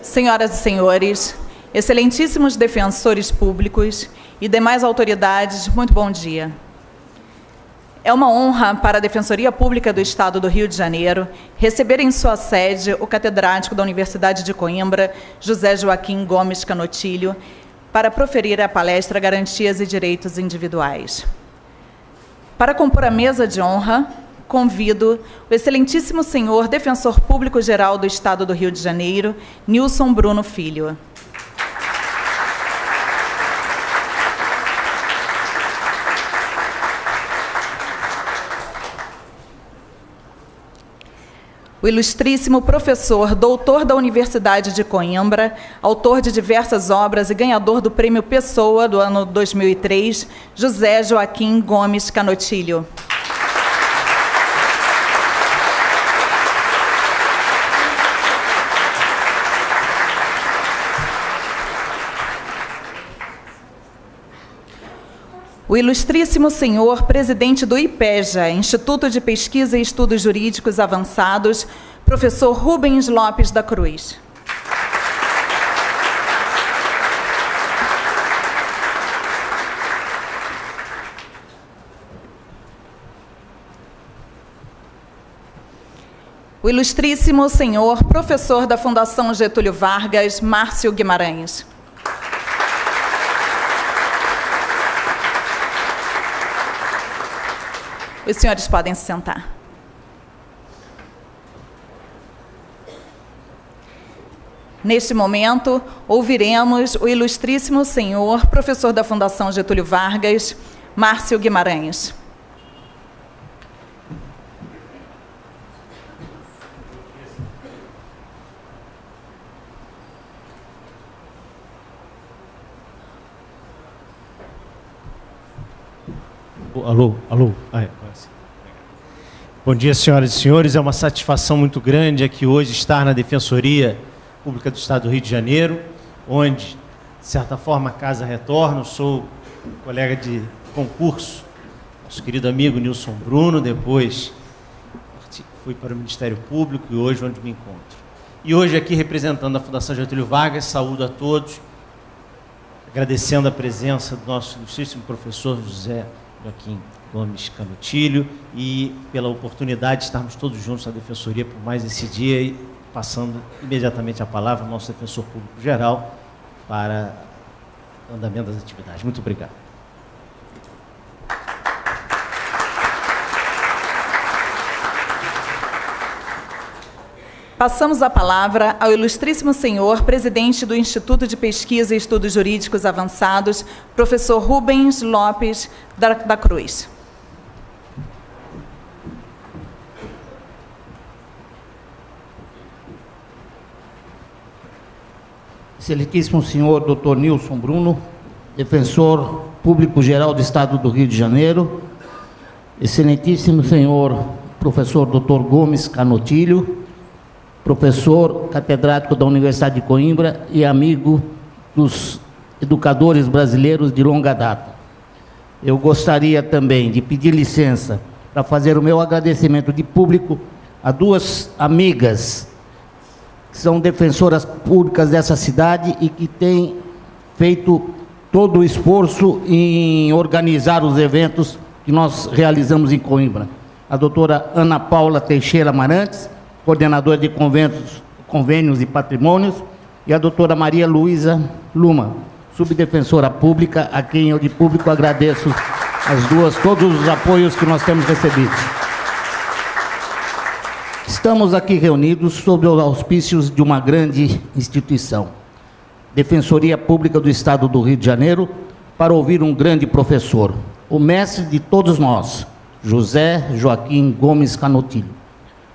Senhoras e senhores, excelentíssimos defensores públicos e demais autoridades, muito bom dia. É uma honra para a Defensoria Pública do Estado do Rio de Janeiro receber em sua sede o catedrático da Universidade de Coimbra, José Joaquim Gomes Canotilho, para proferir a palestra Garantias e Direitos Individuais. Para compor a mesa de honra, convido o excelentíssimo senhor Defensor Público-Geral do Estado do Rio de Janeiro, Nilson Bruno Filho. O ilustríssimo professor, doutor da Universidade de Coimbra, autor de diversas obras e ganhador do Prêmio Pessoa do ano 2003, José Joaquim Gomes Canotilho. O ilustríssimo senhor presidente do IPEJA, Instituto de Pesquisa e Estudos Jurídicos Avançados, professor Rubens Lopes da Cruz. O ilustríssimo senhor professor da Fundação Getúlio Vargas, Márcio Guimarães. Os senhores podem se sentar. Neste momento, ouviremos o ilustríssimo senhor, professor da Fundação Getúlio Vargas, Márcio Guimarães. Alô. Bom dia, senhoras e senhores. É uma satisfação muito grande aqui hoje estar na Defensoria Pública do Estado do Rio de Janeiro, onde, de certa forma, a casa retorna. Eu sou colega de concurso, nosso querido amigo Nilson Bruno, depois fui para o Ministério Público e hoje onde me encontro. E hoje aqui representando a Fundação Getúlio Vargas, saúdo a todos, agradecendo a presença do nosso ilustríssimo professor José Joaquim Gomes Canotilho e pela oportunidade de estarmos todos juntos na Defensoria por mais esse dia e passando imediatamente a palavra ao nosso Defensor Público Geral para o andamento das atividades. Muito obrigado. Passamos a palavra ao ilustríssimo senhor, presidente do Instituto de Pesquisa e Estudos Jurídicos Avançados, professor Rubens Lopes da Cruz. Excelentíssimo senhor Dr. Nilson Bruno, Defensor Público-Geral do Estado do Rio de Janeiro, excelentíssimo senhor professor Dr. Gomes Canotilho, professor catedrático da Universidade de Coimbra e amigo dos educadores brasileiros de longa data. Eu gostaria também de pedir licença para fazer o meu agradecimento de público a duas amigas que são defensoras públicas dessa cidade e que têm feito todo o esforço em organizar os eventos que nós realizamos em Coimbra. A doutora Ana Paula Teixeira Marantes, coordenadora de convênios e patrimônios, e a doutora Maria Luísa Luma, subdefensora pública, a quem eu de público agradeço as duas, todos os apoios que nós temos recebido. Estamos aqui reunidos sob os auspícios de uma grande instituição, Defensoria Pública do Estado do Rio de Janeiro, para ouvir um grande professor, o mestre de todos nós, José Joaquim Gomes Canotilho.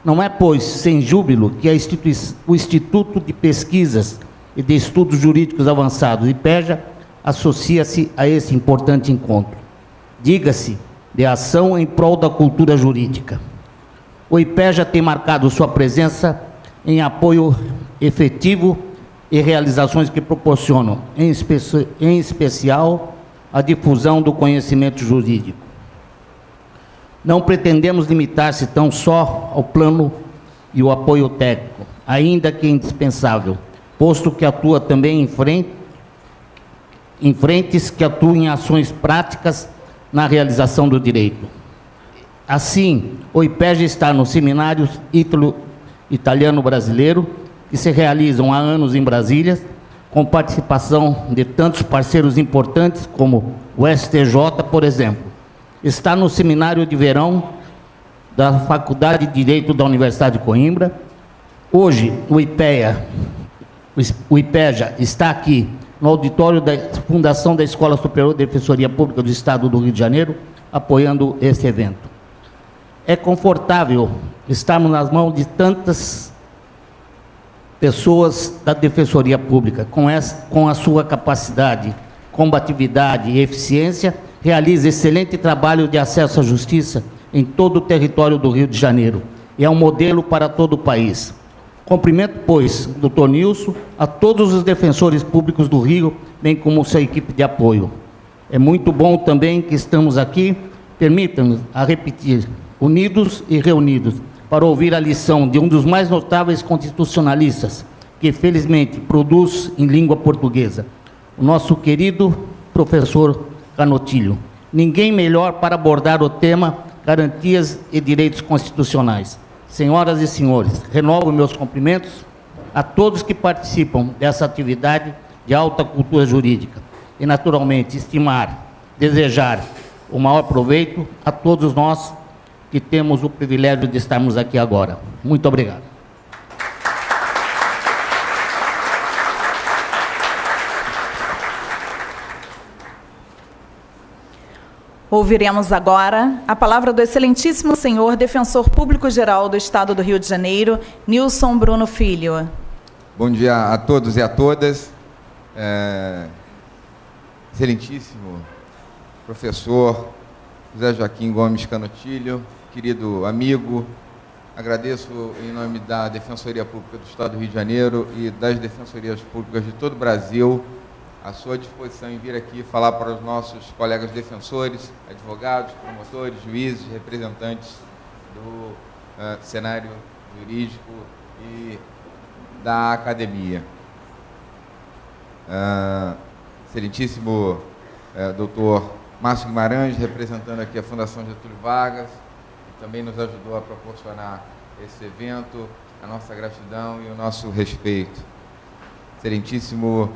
Não é, pois, sem júbilo que o Instituto de Pesquisas e de Estudos Jurídicos Avançados, IPEJA, associa-se a esse importante encontro. Diga-se, de ação em prol da cultura jurídica. O IPEJA tem marcado sua presença em apoio efetivo e realizações que proporcionam, em especial, a difusão do conhecimento jurídico. Não pretendemos limitar-se tão só ao plano e o apoio técnico, ainda que indispensável, posto que atua também em frentes que atuam em ações práticas na realização do direito. Assim, o IPEJA está no Seminário Italiano-Brasileiro, que se realizam há anos em Brasília, com participação de tantos parceiros importantes como o STJ, por exemplo. Está no Seminário de Verão da Faculdade de Direito da Universidade de Coimbra. Hoje, o IPEJA está aqui no auditório da Fundação da Escola Superior de Defensoria Pública do Estado do Rio de Janeiro, apoiando esse evento. É confortável estarmos nas mãos de tantas pessoas da Defensoria Pública, com a sua capacidade, combatividade e eficiência, realiza excelente trabalho de acesso à justiça em todo o território do Rio de Janeiro. E é um modelo para todo o país. Cumprimento, pois, o Dr. Nilson, a todos os defensores públicos do Rio, bem como sua equipe de apoio. É muito bom também que estamos aqui, permitam-nos a repetir, unidos e reunidos, para ouvir a lição de um dos mais notáveis constitucionalistas, que felizmente produz em língua portuguesa, o nosso querido professor Canotilho. Ninguém melhor para abordar o tema garantias e direitos constitucionais. Senhoras e senhores, renovo meus cumprimentos a todos que participam dessa atividade de alta cultura jurídica e, naturalmente, estimar, desejar o maior proveito a todos nós que temos o privilégio de estarmos aqui agora. Muito obrigado. Ouviremos agora a palavra do excelentíssimo senhor Defensor Público-Geral do Estado do Rio de Janeiro, Nilson Bruno Filho. Bom dia a todos e a todas. Excelentíssimo professor José Joaquim Gomes Canotilho, querido amigo, agradeço em nome da Defensoria Pública do Estado do Rio de Janeiro e das Defensorias Públicas de todo o Brasil à sua disposição em vir aqui falar para os nossos colegas defensores, advogados, promotores, juízes, representantes do cenário jurídico e da academia. Excelentíssimo doutor Márcio Guimarães, representando aqui a Fundação Getúlio Vargas, que também nos ajudou a proporcionar esse evento, a nossa gratidão e o nosso respeito. Excelentíssimo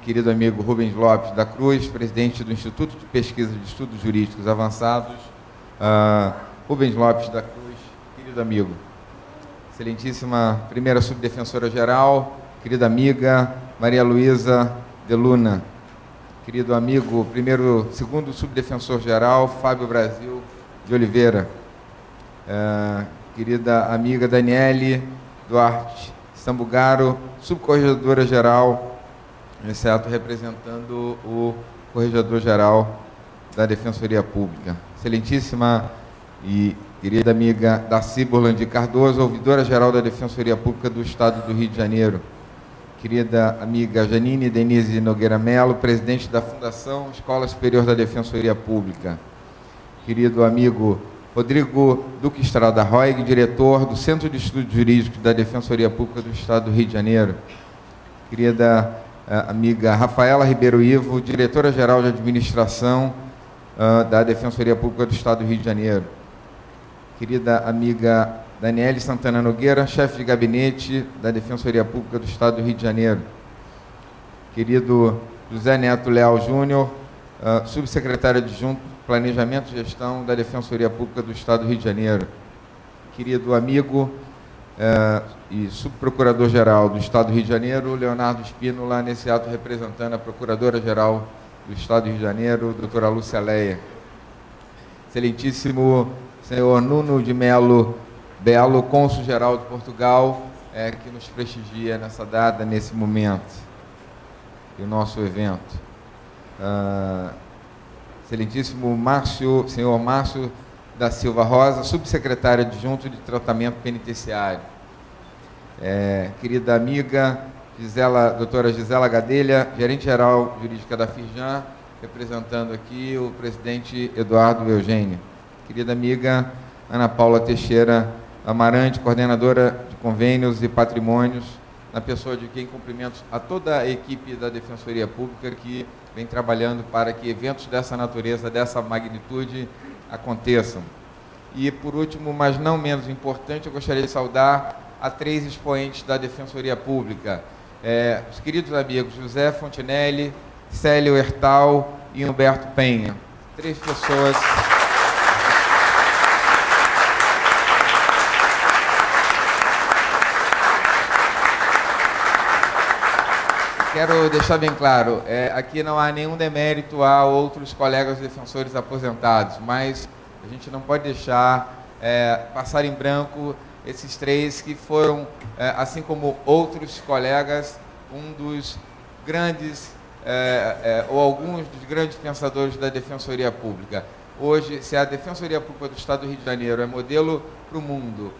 querido amigo Rubens Lopes da Cruz, presidente do Instituto de Pesquisa de Estudos Jurídicos Avançados. Rubens Lopes da Cruz, querido amigo. Excelentíssima primeira subdefensora-geral, querida amiga Maria Luísa de Luna. Querido amigo, segundo subdefensor-geral, Fábio Brasil de Oliveira. Querida amiga Daniele Duarte Sambugaro, subcorregedora-geral, exceto representando o corregedor-geral da Defensoria Pública. Excelentíssima e querida amiga Darcy Burlandi Cardoso, ouvidora-geral da Defensoria Pública do Estado do Rio de Janeiro. Querida amiga Janine Denise Nogueira Melo, presidente da Fundação Escola Superior da Defensoria Pública. Querido amigo Rodrigo Duque Estrada Roig, diretor do Centro de Estudos Jurídicos da Defensoria Pública do Estado do Rio de Janeiro. Querida amiga Rafaela Ribeiro Ivo, diretora-geral de Administração da Defensoria Pública do Estado do Rio de Janeiro. Querida amiga Daniele Santana Nogueira, chefe de gabinete da Defensoria Pública do Estado do Rio de Janeiro. Querido José Neto Leal Júnior, subsecretário adjunto de Planejamento e Gestão da Defensoria Pública do Estado do Rio de Janeiro. Querido amigo e subprocurador-geral do Estado do Rio de Janeiro, Leonardo Espínola, nesse ato representando a Procuradora-Geral do Estado do Rio de Janeiro, doutora Lúcia Leia. Excelentíssimo senhor Nuno de Melo Belo, cônsul-geral de Portugal, que nos prestigia nessa data, nesse momento, e o nosso evento. Excelentíssimo senhor Márcio da Silva Rosa, subsecretário adjunto de Tratamento Penitenciário. Querida amiga doutora Gisela Gadelha, gerente-geral jurídica da Firjan, representando aqui o presidente Eduardo Eugênio. Querida amiga Ana Paula Teixeira Amarante, coordenadora de convênios e patrimônios na pessoa de quem cumprimento a toda a equipe da Defensoria Pública que vem trabalhando para que eventos dessa natureza, dessa magnitude, aconteçam. E, por último, mas não menos importante, eu gostaria de saudar a 3 expoentes da Defensoria Pública, os queridos amigos José Fontinelli, Célio Hertal e Humberto Penha. 3 pessoas... Quero deixar bem claro, aqui não há nenhum demérito a outros colegas defensores aposentados, mas a gente não pode deixar passar em branco esses 3 que foram, assim como outros colegas, um dos grandes, ou alguns dos grandes pensadores da Defensoria Pública. Hoje, se a Defensoria Pública do Estado do Rio de Janeiro é modelo para o mundo,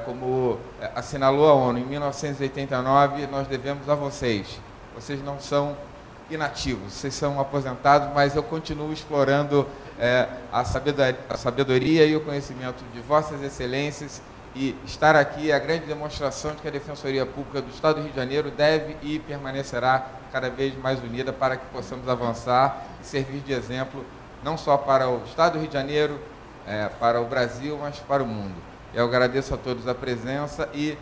como assinalou a ONU em 1989, nós devemos a vocês. Vocês não são inativos, vocês são aposentados, mas eu continuo explorando a sabedoria e o conhecimento de vossas excelências, e estar aqui é a grande demonstração de que a Defensoria Pública do Estado do Rio de Janeiro deve e permanecerá cada vez mais unida para que possamos avançar e servir de exemplo não só para o Estado do Rio de Janeiro, para o Brasil, mas para o mundo. Eu agradeço a todos a presença e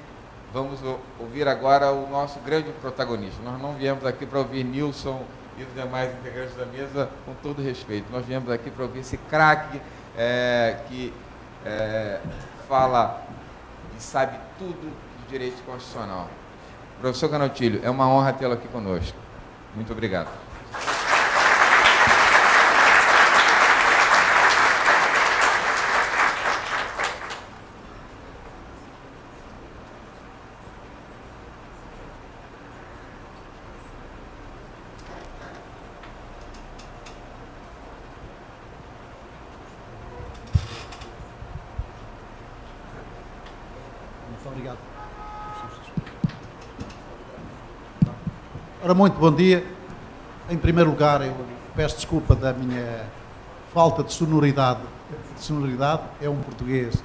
vamos ouvir agora o nosso grande protagonista. Nós não viemos aqui para ouvir Nilson e os demais integrantes da mesa, com todo respeito. Nós viemos aqui para ouvir esse craque que fala e sabe tudo de direito constitucional. Professor Canotilho, é uma honra tê-lo aqui conosco. Muito obrigado. Obrigado. Ora, muito bom dia. Em primeiro lugar, eu peço desculpa da minha falta de sonoridade. É um português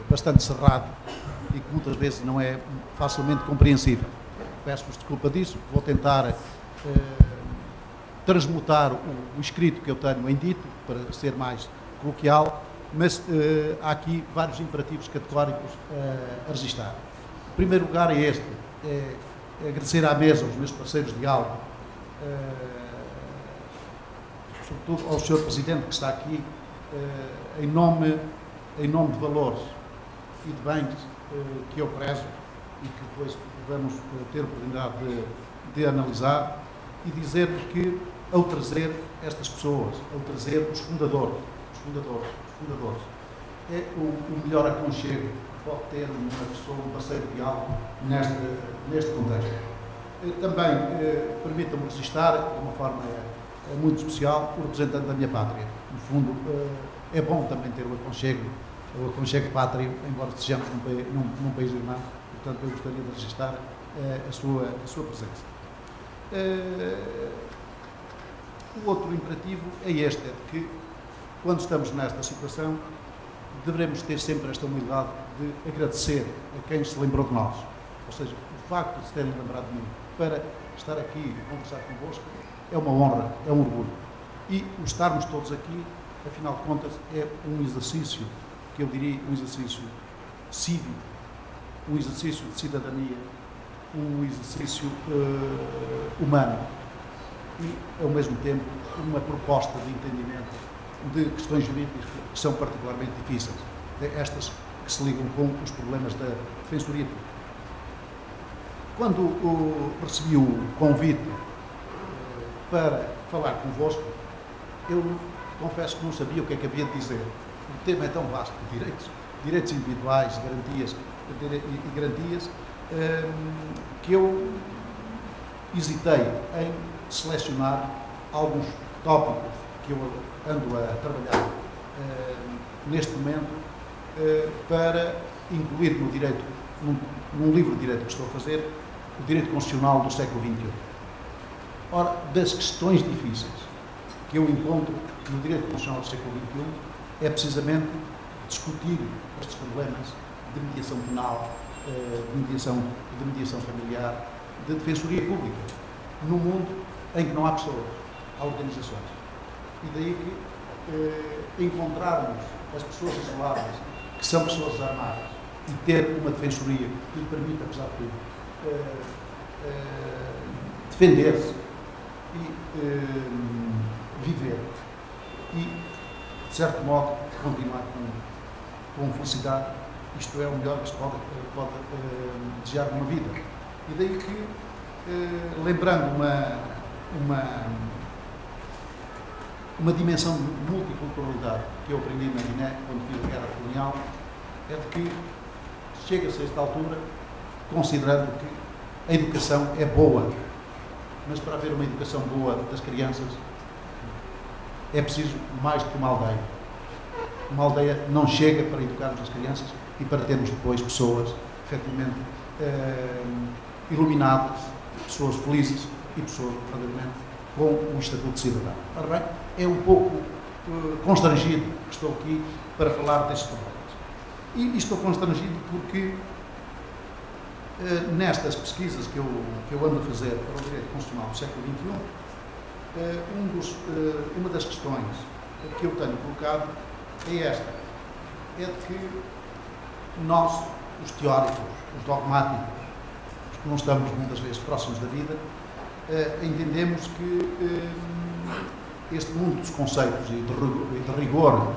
bastante cerrado e que muitas vezes não é facilmente compreensível. Peço-vos desculpa disso. Vou tentar transmutar o escrito que eu tenho em dito para ser mais coloquial, mas há aqui vários imperativos categóricos a registrar. Em primeiro lugar é este, agradecer à mesa, aos meus parceiros de diálogo, sobretudo ao Sr. Presidente que está aqui, em nome de valores e de bens que eu prezo e que depois vamos ter a oportunidade de analisar, e dizer-lhe que, ao trazer estas pessoas, ao trazer os fundadores, é o melhor aconchego que pode ter uma pessoa, um parceiro de diálogo neste contexto. Também permitam-me registrar, de uma forma muito especial, o representante da minha pátria. No fundo, é bom também ter o aconchego pátrio, embora estejamos num país irmão, portanto eu gostaria de registrar a sua presença. O outro imperativo é este, é de que, quando estamos nesta situação, devemos ter sempre esta humildade de agradecer a quem se lembrou de nós. Ou seja, o facto de se terem lembrado de mim para estar aqui e conversar convosco é uma honra, é um orgulho. E o estarmos todos aqui, afinal de contas, é um exercício, que eu diria um exercício cívico, um exercício de cidadania, um exercício humano e, ao mesmo tempo, uma proposta de entendimento de questões jurídicas que são particularmente difíceis, estas que se ligam com os problemas da Defensoria Pública. Quando recebi o convite para falar convosco, eu confesso que não sabia o que é que havia de dizer. O tema é tão vasto, direitos individuais, garantias, que eu hesitei em selecionar alguns tópicos que eu ando a trabalhar neste momento para incluir no direito, num livro de direito que estou a fazer, o direito constitucional do século XXI. Ora, das questões difíceis que eu encontro no direito constitucional do século XXI é precisamente discutir estes problemas de mediação penal, de mediação familiar, de defensoria pública no mundo em que não há pessoas, há organizações. E daí que encontrarmos as pessoas isoladas, que são pessoas desarmadas, e ter uma defensoria que lhe permita, apesar de tudo, defender-se e viver. E, de certo modo, continuar com felicidade. Isto é o melhor que se pode desejar numa vida. E daí que, lembrando uma dimensão de multiculturalidade que eu aprendi na Guiné, quando fiz a guerra colonial, é de que chega-se a esta altura considerando que a educação é boa, mas para haver uma educação boa das crianças é preciso mais do que uma aldeia. Uma aldeia não chega para educarmos as crianças e para termos depois pessoas, efetivamente, iluminadas, pessoas felizes e pessoas, verdadeiramente, com o estatuto de cidadão. Ora bem, é um pouco constrangido que estou aqui para falar destes problemas. E estou constrangido porque nestas pesquisas que eu ando a fazer para o direito constitucional do século XXI, uma das questões que eu tenho colocado é esta, é de que nós, os teóricos, os dogmáticos, os que não estamos muitas vezes próximos da vida, entendemos que este mundo dos conceitos e de rigor,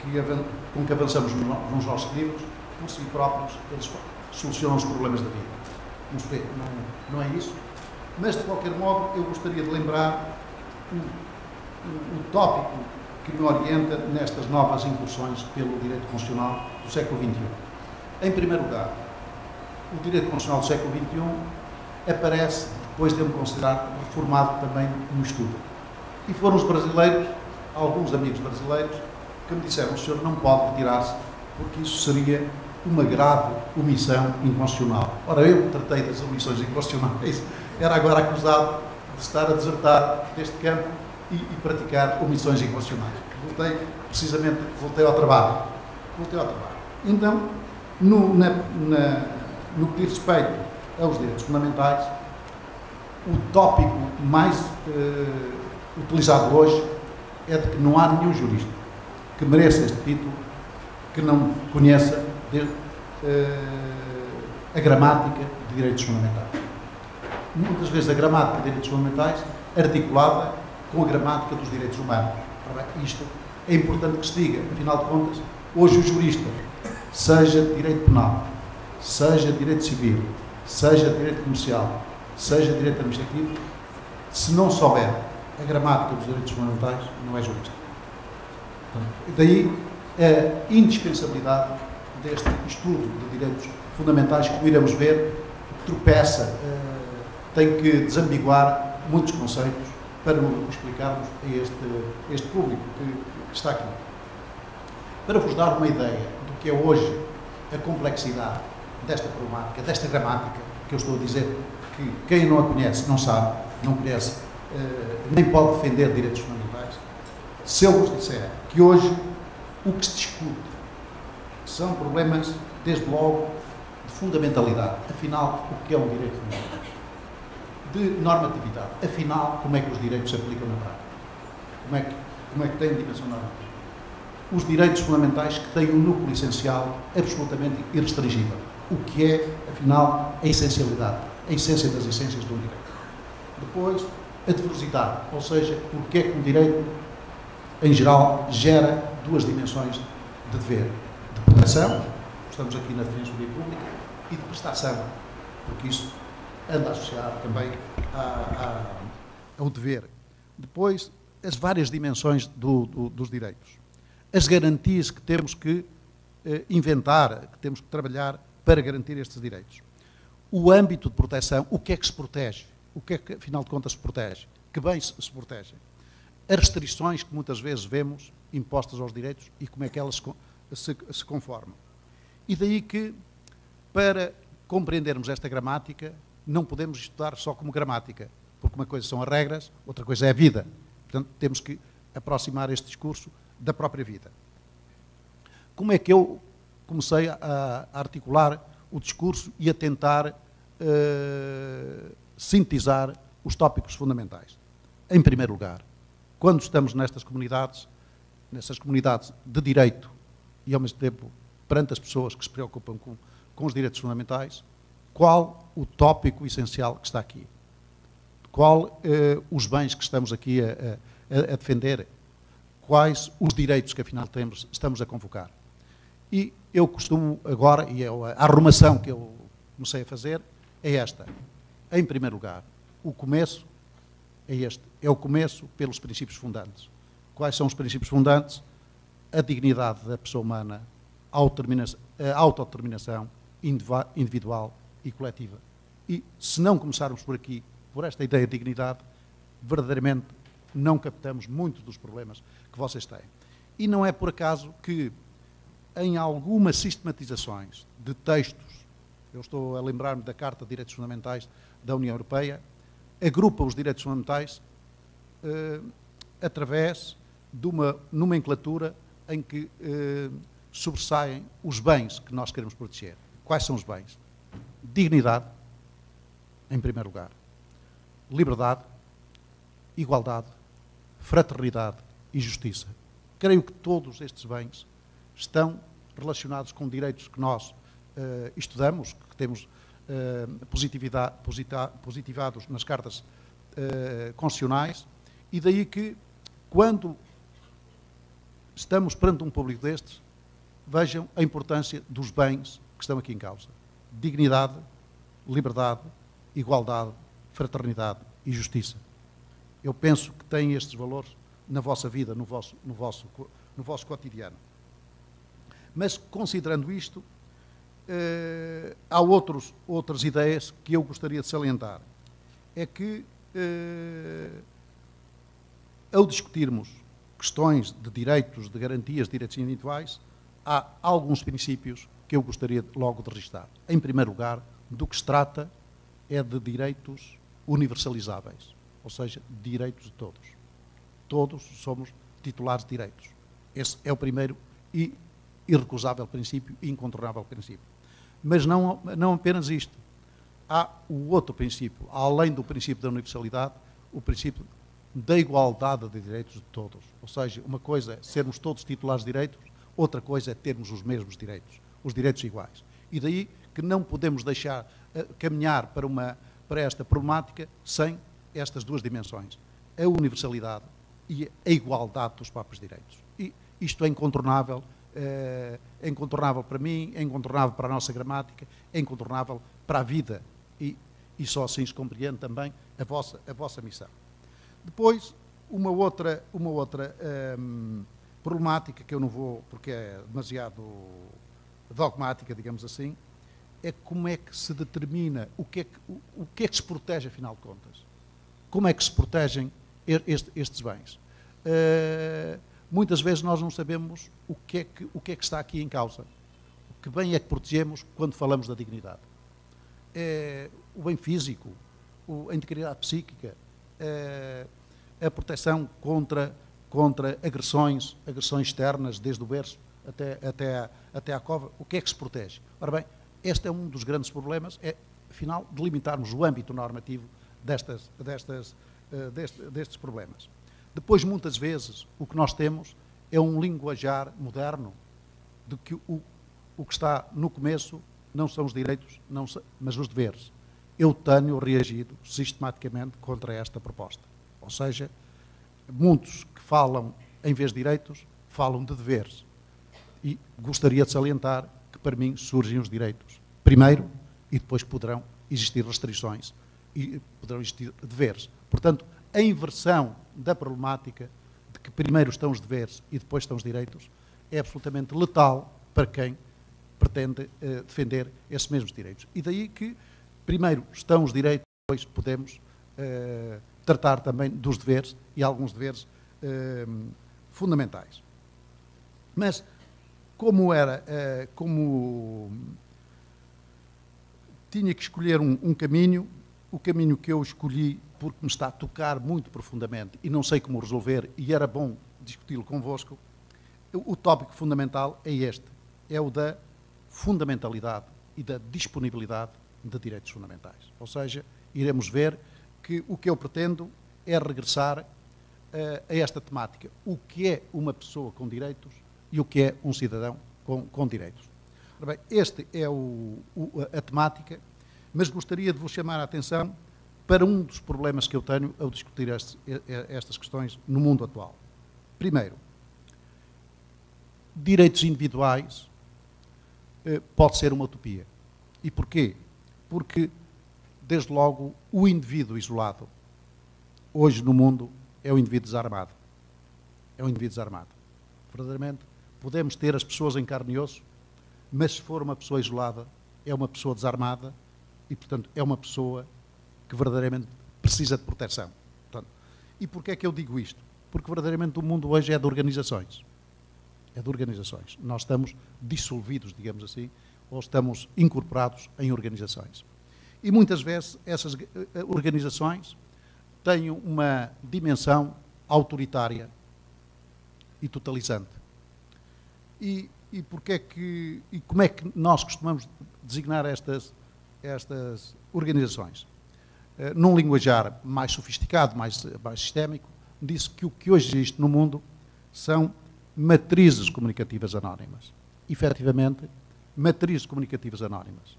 digamos, com que avançamos nos nossos livros, por si próprios, eles solucionam os problemas da vida. Não é isso? Mas, de qualquer modo, eu gostaria de lembrar o tópico que me orienta nestas novas incursões pelo direito constitucional do século XXI. Em primeiro lugar, o direito constitucional do século XXI aparece depois de eu me considerar reformado também no estudo. E foram os brasileiros, alguns amigos brasileiros, que me disseram: o senhor não pode retirar-se, porque isso seria uma grave omissão inconstitucional. Ora, eu que tratei das omissões inconstitucionais, era agora acusado de estar a desertar deste campo e praticar omissões inconstitucionais. Voltei ao trabalho. Então, no que diz respeito aos direitos fundamentais, o tópico mais utilizado hoje é de que não há nenhum jurista que mereça este título que não conheça a gramática de direitos fundamentais. Muitas vezes a gramática de direitos fundamentais articulada com a gramática dos direitos humanos. Isto é importante que se diga. Afinal de contas, hoje o jurista, seja de direito penal, seja de direito civil, seja de direito comercial, seja de direito administrativo, se não souber a gramática dos direitos fundamentais, não é jurista. Daí a indispensabilidade deste estudo de direitos fundamentais, que, como iremos ver, tropeça, tem que desambiguar muitos conceitos para explicarmos a este público que está aqui. Para vos dar uma ideia do que é hoje a complexidade desta problemática, desta gramática, que eu estou a dizer que quem não a conhece não sabe, não conhece, nem pode defender direitos fundamentais. Se eu vos disser que hoje o que se discute são problemas, desde logo, de fundamentalidade. Afinal, o que é um direito fundamental? De normatividade. Afinal, como é que os direitos se aplicam na prática? Como é que tem dimensão normativa? Os direitos fundamentais que têm um núcleo essencial absolutamente irrestringível. O que é, afinal, a essencialidade, a essência das essências do direito. Depois, a diversidade, ou seja, porque é que um direito, em geral, gera duas dimensões de dever. De proteção, estamos aqui na Defensoria Pública, e de prestação, porque isso anda associado também ao dever. Depois, as várias dimensões dos direitos. As garantias que temos que inventar, que temos que trabalhar para garantir estes direitos. O âmbito de proteção, o que é que se protege? O que é que, afinal de contas, se protege? Que bens se protegem? As restrições que muitas vezes vemos impostas aos direitos e como é que elas se conformam. E daí que, para compreendermos esta gramática, não podemos estudar só como gramática, porque uma coisa são as regras, outra coisa é a vida. Portanto, temos que aproximar este discurso da própria vida. Como é que eu comecei a articular o discurso e a tentar sintetizar os tópicos fundamentais. Em primeiro lugar, quando estamos nessas comunidades de direito e, ao mesmo tempo, perante as pessoas que se preocupam com os direitos fundamentais, qual o tópico essencial que está aqui? Qual os bens que estamos aqui a defender? Quais os direitos que, afinal, estamos a convocar? E eu costumo agora, e a arrumação que eu comecei a fazer, é esta. Em primeiro lugar, o começo é este. É o começo pelos princípios fundantes. Quais são os princípios fundantes? A dignidade da pessoa humana, a autodeterminação individual e coletiva. E se não começarmos por aqui, por esta ideia de dignidade, verdadeiramente não captamos muitos dos problemas que vocês têm. E não é por acaso que, em algumas sistematizações de textos, eu estou a lembrar-me da Carta de Direitos Fundamentais da União Europeia, agrupa os direitos fundamentais através de uma nomenclatura em que sobressaem os bens que nós queremos proteger. Quais são os bens? Dignidade, em primeiro lugar. Liberdade, igualdade, fraternidade e justiça. Creio que todos estes bens estão relacionados com direitos que nós estudamos, que temos positivados nas cartas constitucionais, e daí que, quando estamos perante um público destes, vejam a importância dos bens que estão aqui em causa. Dignidade, liberdade, igualdade, fraternidade e justiça. Eu penso que têm estes valores na vossa vida, no vosso cotidiano. Mas, considerando isto, há outras ideias que eu gostaria de salientar. É que, ao discutirmos questões de direitos, de garantias, de direitos individuais, há alguns princípios que eu gostaria logo de registrar. Em primeiro lugar, do que se trata é de direitos universalizáveis, ou seja, direitos de todos. Todos somos titulares de direitos. Esse é o primeiro e irrecusável princípio e incontornável princípio. Mas não apenas isto. Há o outro princípio, além do princípio da universalidade, o princípio da igualdade de direitos de todos. Ou seja, uma coisa é sermos todos titulares de direitos, outra coisa é termos os mesmos direitos, os direitos iguais. E daí que não podemos deixar caminhar para esta problemática sem estas duas dimensões, a universalidade e a igualdade dos próprios direitos. E isto é incontornável para mim, é incontornável para a nossa gramática, é incontornável para a vida, e só assim se compreende também a vossa missão. Depois, uma outra problemática, que eu não vou, porque é demasiado dogmática, digamos assim, é como é que se determina o que é que se protege, afinal de contas. Como é que se protegem estes bens? Muitas vezes nós não sabemos o que é que está aqui em causa. Que bem é que protegemos quando falamos da dignidade? O bem físico, a integridade psíquica, a proteção contra agressões externas, desde o berço até à cova. O que é que se protege? Ora bem, este é um dos grandes problemas, afinal, delimitarmos o âmbito normativo destes problemas. Depois, muitas vezes, o que nós temos é um linguajar moderno de que o que está no começo não são os direitos, mas os deveres. Eu tenho reagido sistematicamente contra esta proposta. Ou seja, muitos que falam, em vez de direitos, falam de deveres. E gostaria de salientar que, para mim, surgem os direitos primeiro e depois poderão existir restrições e poderão existir deveres. Portanto, a inversão da problemática de que primeiro estão os deveres e depois estão os direitos é absolutamente letal para quem pretende defender esses mesmos direitos. E daí que primeiro estão os direitos, depois podemos tratar também dos deveres, e alguns deveres fundamentais. Mas, como tinha que escolher um caminho, o caminho que eu escolhi, porque me está a tocar muito profundamente e não sei como resolver, e era bom discuti-lo convosco, o tópico fundamental é este, é o da fundamentalidade e da disponibilidade de direitos fundamentais. Ou seja, iremos ver que o que eu pretendo é regressar a esta temática. O que é uma pessoa com direitos e o que é um cidadão com direitos. Ora bem, esta é a temática, mas gostaria de vos chamar a atenção para um dos problemas que eu tenho ao discutir estas questões no mundo atual. Primeiro, direitos individuais pode ser uma utopia. E porquê? Porque, desde logo, o indivíduo isolado, hoje no mundo, é o indivíduo desarmado. É um indivíduo desarmado. Verdadeiramente, podemos ter as pessoas em carne e osso, mas se for uma pessoa isolada, é uma pessoa desarmada e, portanto, é uma pessoa que verdadeiramente precisa de proteção. Portanto, e porquê é que eu digo isto? Porque verdadeiramente o mundo hoje é de organizações. É de organizações. Nós estamos dissolvidos, digamos assim, ou estamos incorporados em organizações. E muitas vezes essas organizações têm uma dimensão autoritária e totalizante. E como é que nós costumamos designar estas organizações? Num linguajar mais sofisticado, mais sistémico, disse que o que hoje existe no mundo são matrizes comunicativas anónimas. Efetivamente, matrizes comunicativas anónimas.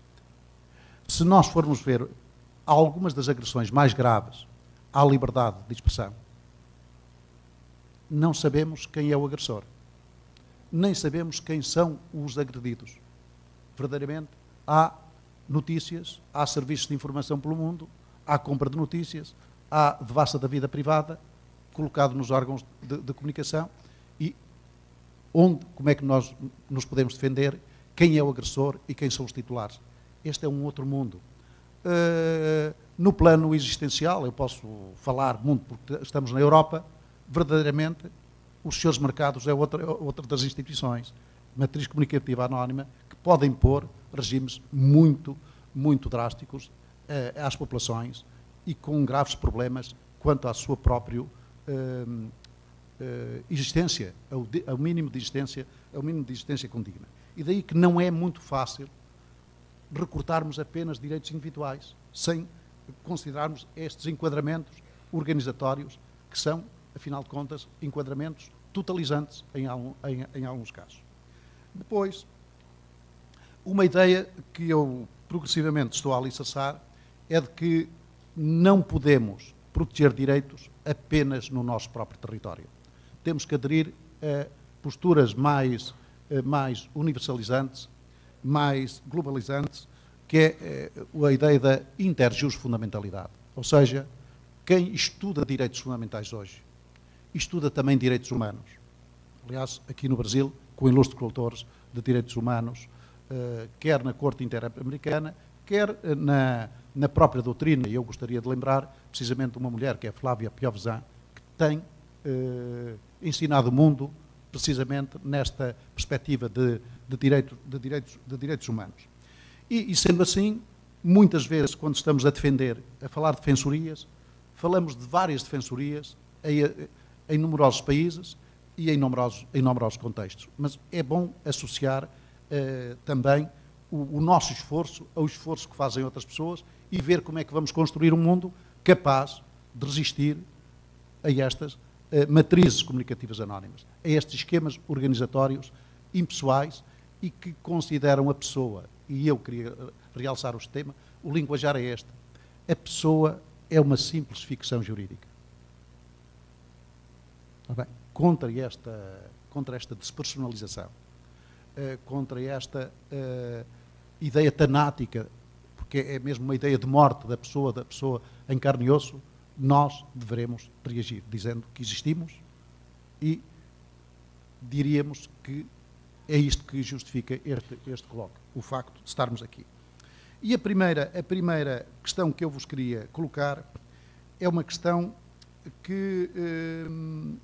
Se nós formos ver algumas das agressões mais graves à liberdade de expressão, não sabemos quem é o agressor. Nem sabemos quem são os agredidos. Verdadeiramente, há notícias, há serviços de informação pelo mundo, há compra de notícias, há devassa da vida privada, colocado nos órgãos de comunicação, e como é que nós nos podemos defender, quem é o agressor e quem são os titulares. Este é um outro mundo. No plano existencial, eu posso falar muito porque estamos na Europa, verdadeiramente, os senhores mercados é outra das instituições, matriz comunicativa anónima, que podem pôr regimes muito, muito drásticos às populações e com graves problemas quanto à sua própria existência, ao mínimo de existência condigna. E daí que não é muito fácil recortarmos apenas direitos individuais, sem considerarmos estes enquadramentos organizatórios, que são, afinal de contas, enquadramentos totalizantes em alguns casos. Depois, uma ideia que eu progressivamente estou a alicerçar é de que não podemos proteger direitos apenas no nosso próprio território. Temos que aderir a posturas mais universalizantes, mais globalizantes, que é a ideia da interjusfundamentalidade. Ou seja, quem estuda direitos fundamentais hoje, estuda também direitos humanos. Aliás, aqui no Brasil, com ilustres coautores de direitos humanos, quer na Corte Interamericana, quer na própria doutrina, e eu gostaria de lembrar precisamente uma mulher, que é Flávia Piovesan, que tem ensinado o mundo precisamente nesta perspectiva de direitos humanos. E sendo assim, muitas vezes, quando estamos a falar de defensorias, falamos de várias defensorias em numerosos países e em numerosos contextos. Mas é bom associar também o nosso esforço ao esforço que fazem outras pessoas e ver como é que vamos construir um mundo capaz de resistir a estas matrizes comunicativas anónimas, a estes esquemas organizatórios impessoais e que consideram a pessoa, e eu queria realçar o tema, o linguajar é este: a pessoa é uma simples ficção jurídica. Bem, contra esta despersonalização, contra esta ideia tanática, porque é mesmo uma ideia de morte da pessoa em carne e osso, nós devemos reagir, dizendo que existimos e diríamos que é isto que justifica este colóquio, o facto de estarmos aqui. E a primeira questão que eu vos queria colocar é uma questão que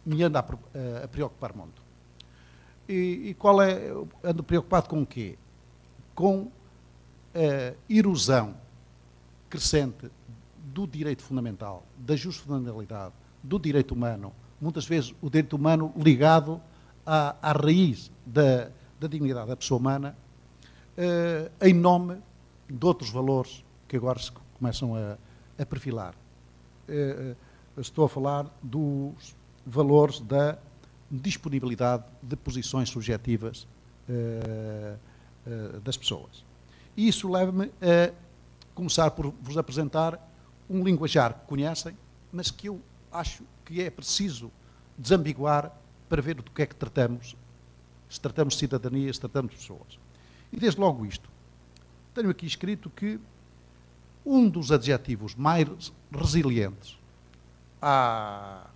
me anda a preocupar muito. E qual é? Ando preocupado com o quê? Com a erosão crescente do direito fundamental, da justfundamentalidade, do direito humano, muitas vezes o direito humano ligado à raiz da dignidade da pessoa humana, em nome de outros valores que agora se começam a perfilar. Estou a falar dos valores da disponibilidade de posições subjetivas das pessoas. E isso leva-me a começar por vos apresentar um linguajar que conhecem, mas que eu acho que é preciso desambiguar para ver do que é que tratamos, se tratamos de cidadania, se tratamos de pessoas. E desde logo isto. Tenho aqui escrito que um dos adjetivos mais resilientes à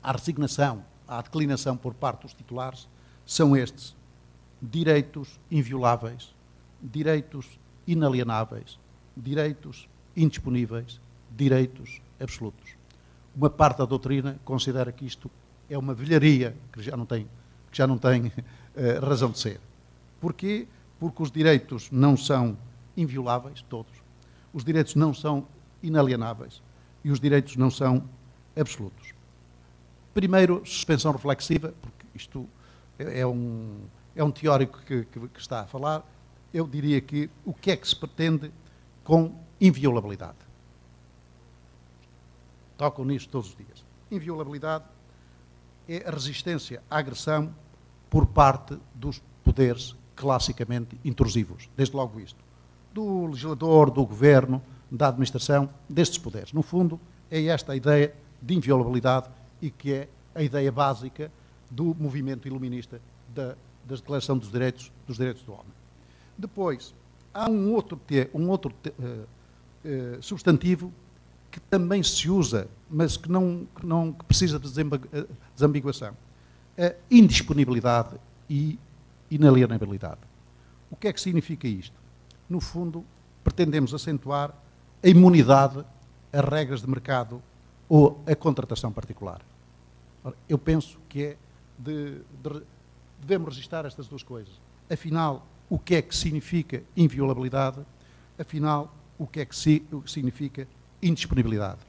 resignação, à declinação por parte dos titulares, são estes: direitos invioláveis, direitos inalienáveis, direitos indisponíveis, direitos absolutos. Uma parte da doutrina considera que isto é uma velharia que já não tem razão de ser. Porquê? Porque os direitos não são invioláveis, todos. Os direitos não são inalienáveis e os direitos não são absolutos. Primeiro, suspensão reflexiva, porque isto é um teórico que está a falar. Eu diria que o que é que se pretende com inviolabilidade? Tocam nisto todos os dias. Inviolabilidade é a resistência à agressão por parte dos poderes classicamente intrusivos. Desde logo isto. Do legislador, do governo, da administração, destes poderes. No fundo, é esta a ideia de inviolabilidade e que é a ideia básica do movimento iluminista da Declaração dos Direitos do Homem. Depois, há um outro substantivo que também se usa, mas que precisa de desambiguação. A indisponibilidade e inalienabilidade. O que é que significa isto? No fundo, pretendemos acentuar a imunidade às regras de mercado ou a contratação particular. Ora, eu penso que devemos registrar estas duas coisas. Afinal, o que é que significa inviolabilidade? Afinal, o que é que significa indisponibilidade?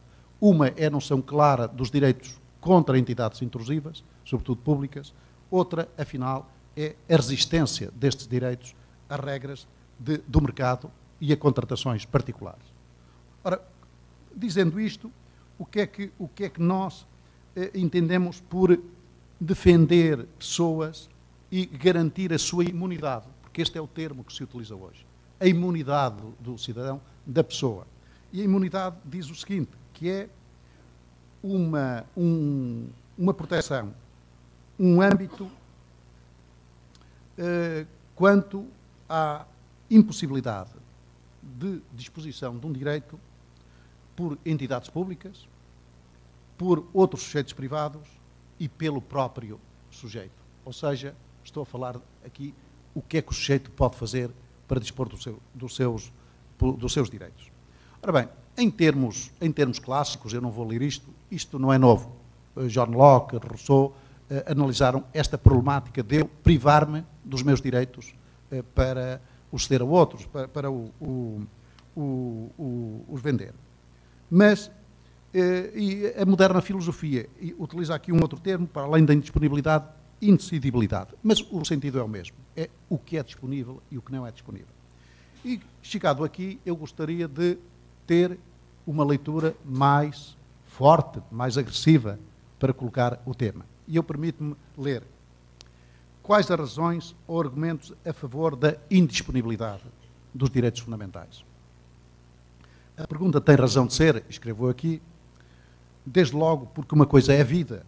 Uma é a noção clara dos direitos contra entidades intrusivas, sobretudo públicas. Outra, afinal, é a resistência destes direitos às regras do mercado e a contratações particulares. Ora, dizendo isto, o que é que nós entendemos por defender pessoas e garantir a sua imunidade? Porque este é o termo que se utiliza hoje. A imunidade do cidadão, da pessoa. E a imunidade diz o seguinte, que é uma proteção, um âmbito quanto à impossibilidade de disposição de um direito por entidades públicas, por outros sujeitos privados e pelo próprio sujeito. Ou seja, estou a falar aqui o que é que o sujeito pode fazer para dispor dos seus direitos. Ora bem, em termos clássicos, eu não vou ler isto não é novo. John Locke, Rousseau analisaram esta problemática de eu privar-me dos meus direitos para os ceder a outros, para os vender. Mas e a moderna filosofia utiliza aqui um outro termo, para além da indisponibilidade, indecidibilidade. Mas o sentido é o mesmo. É o que é disponível e o que não é disponível. E, chegado aqui, eu gostaria de ter uma leitura mais forte, mais agressiva, para colocar o tema. E eu permito-me ler. Quais as razões ou argumentos a favor da indisponibilidade dos direitos fundamentais? A pergunta tem razão de ser, escrevo aqui, desde logo porque uma coisa é a vida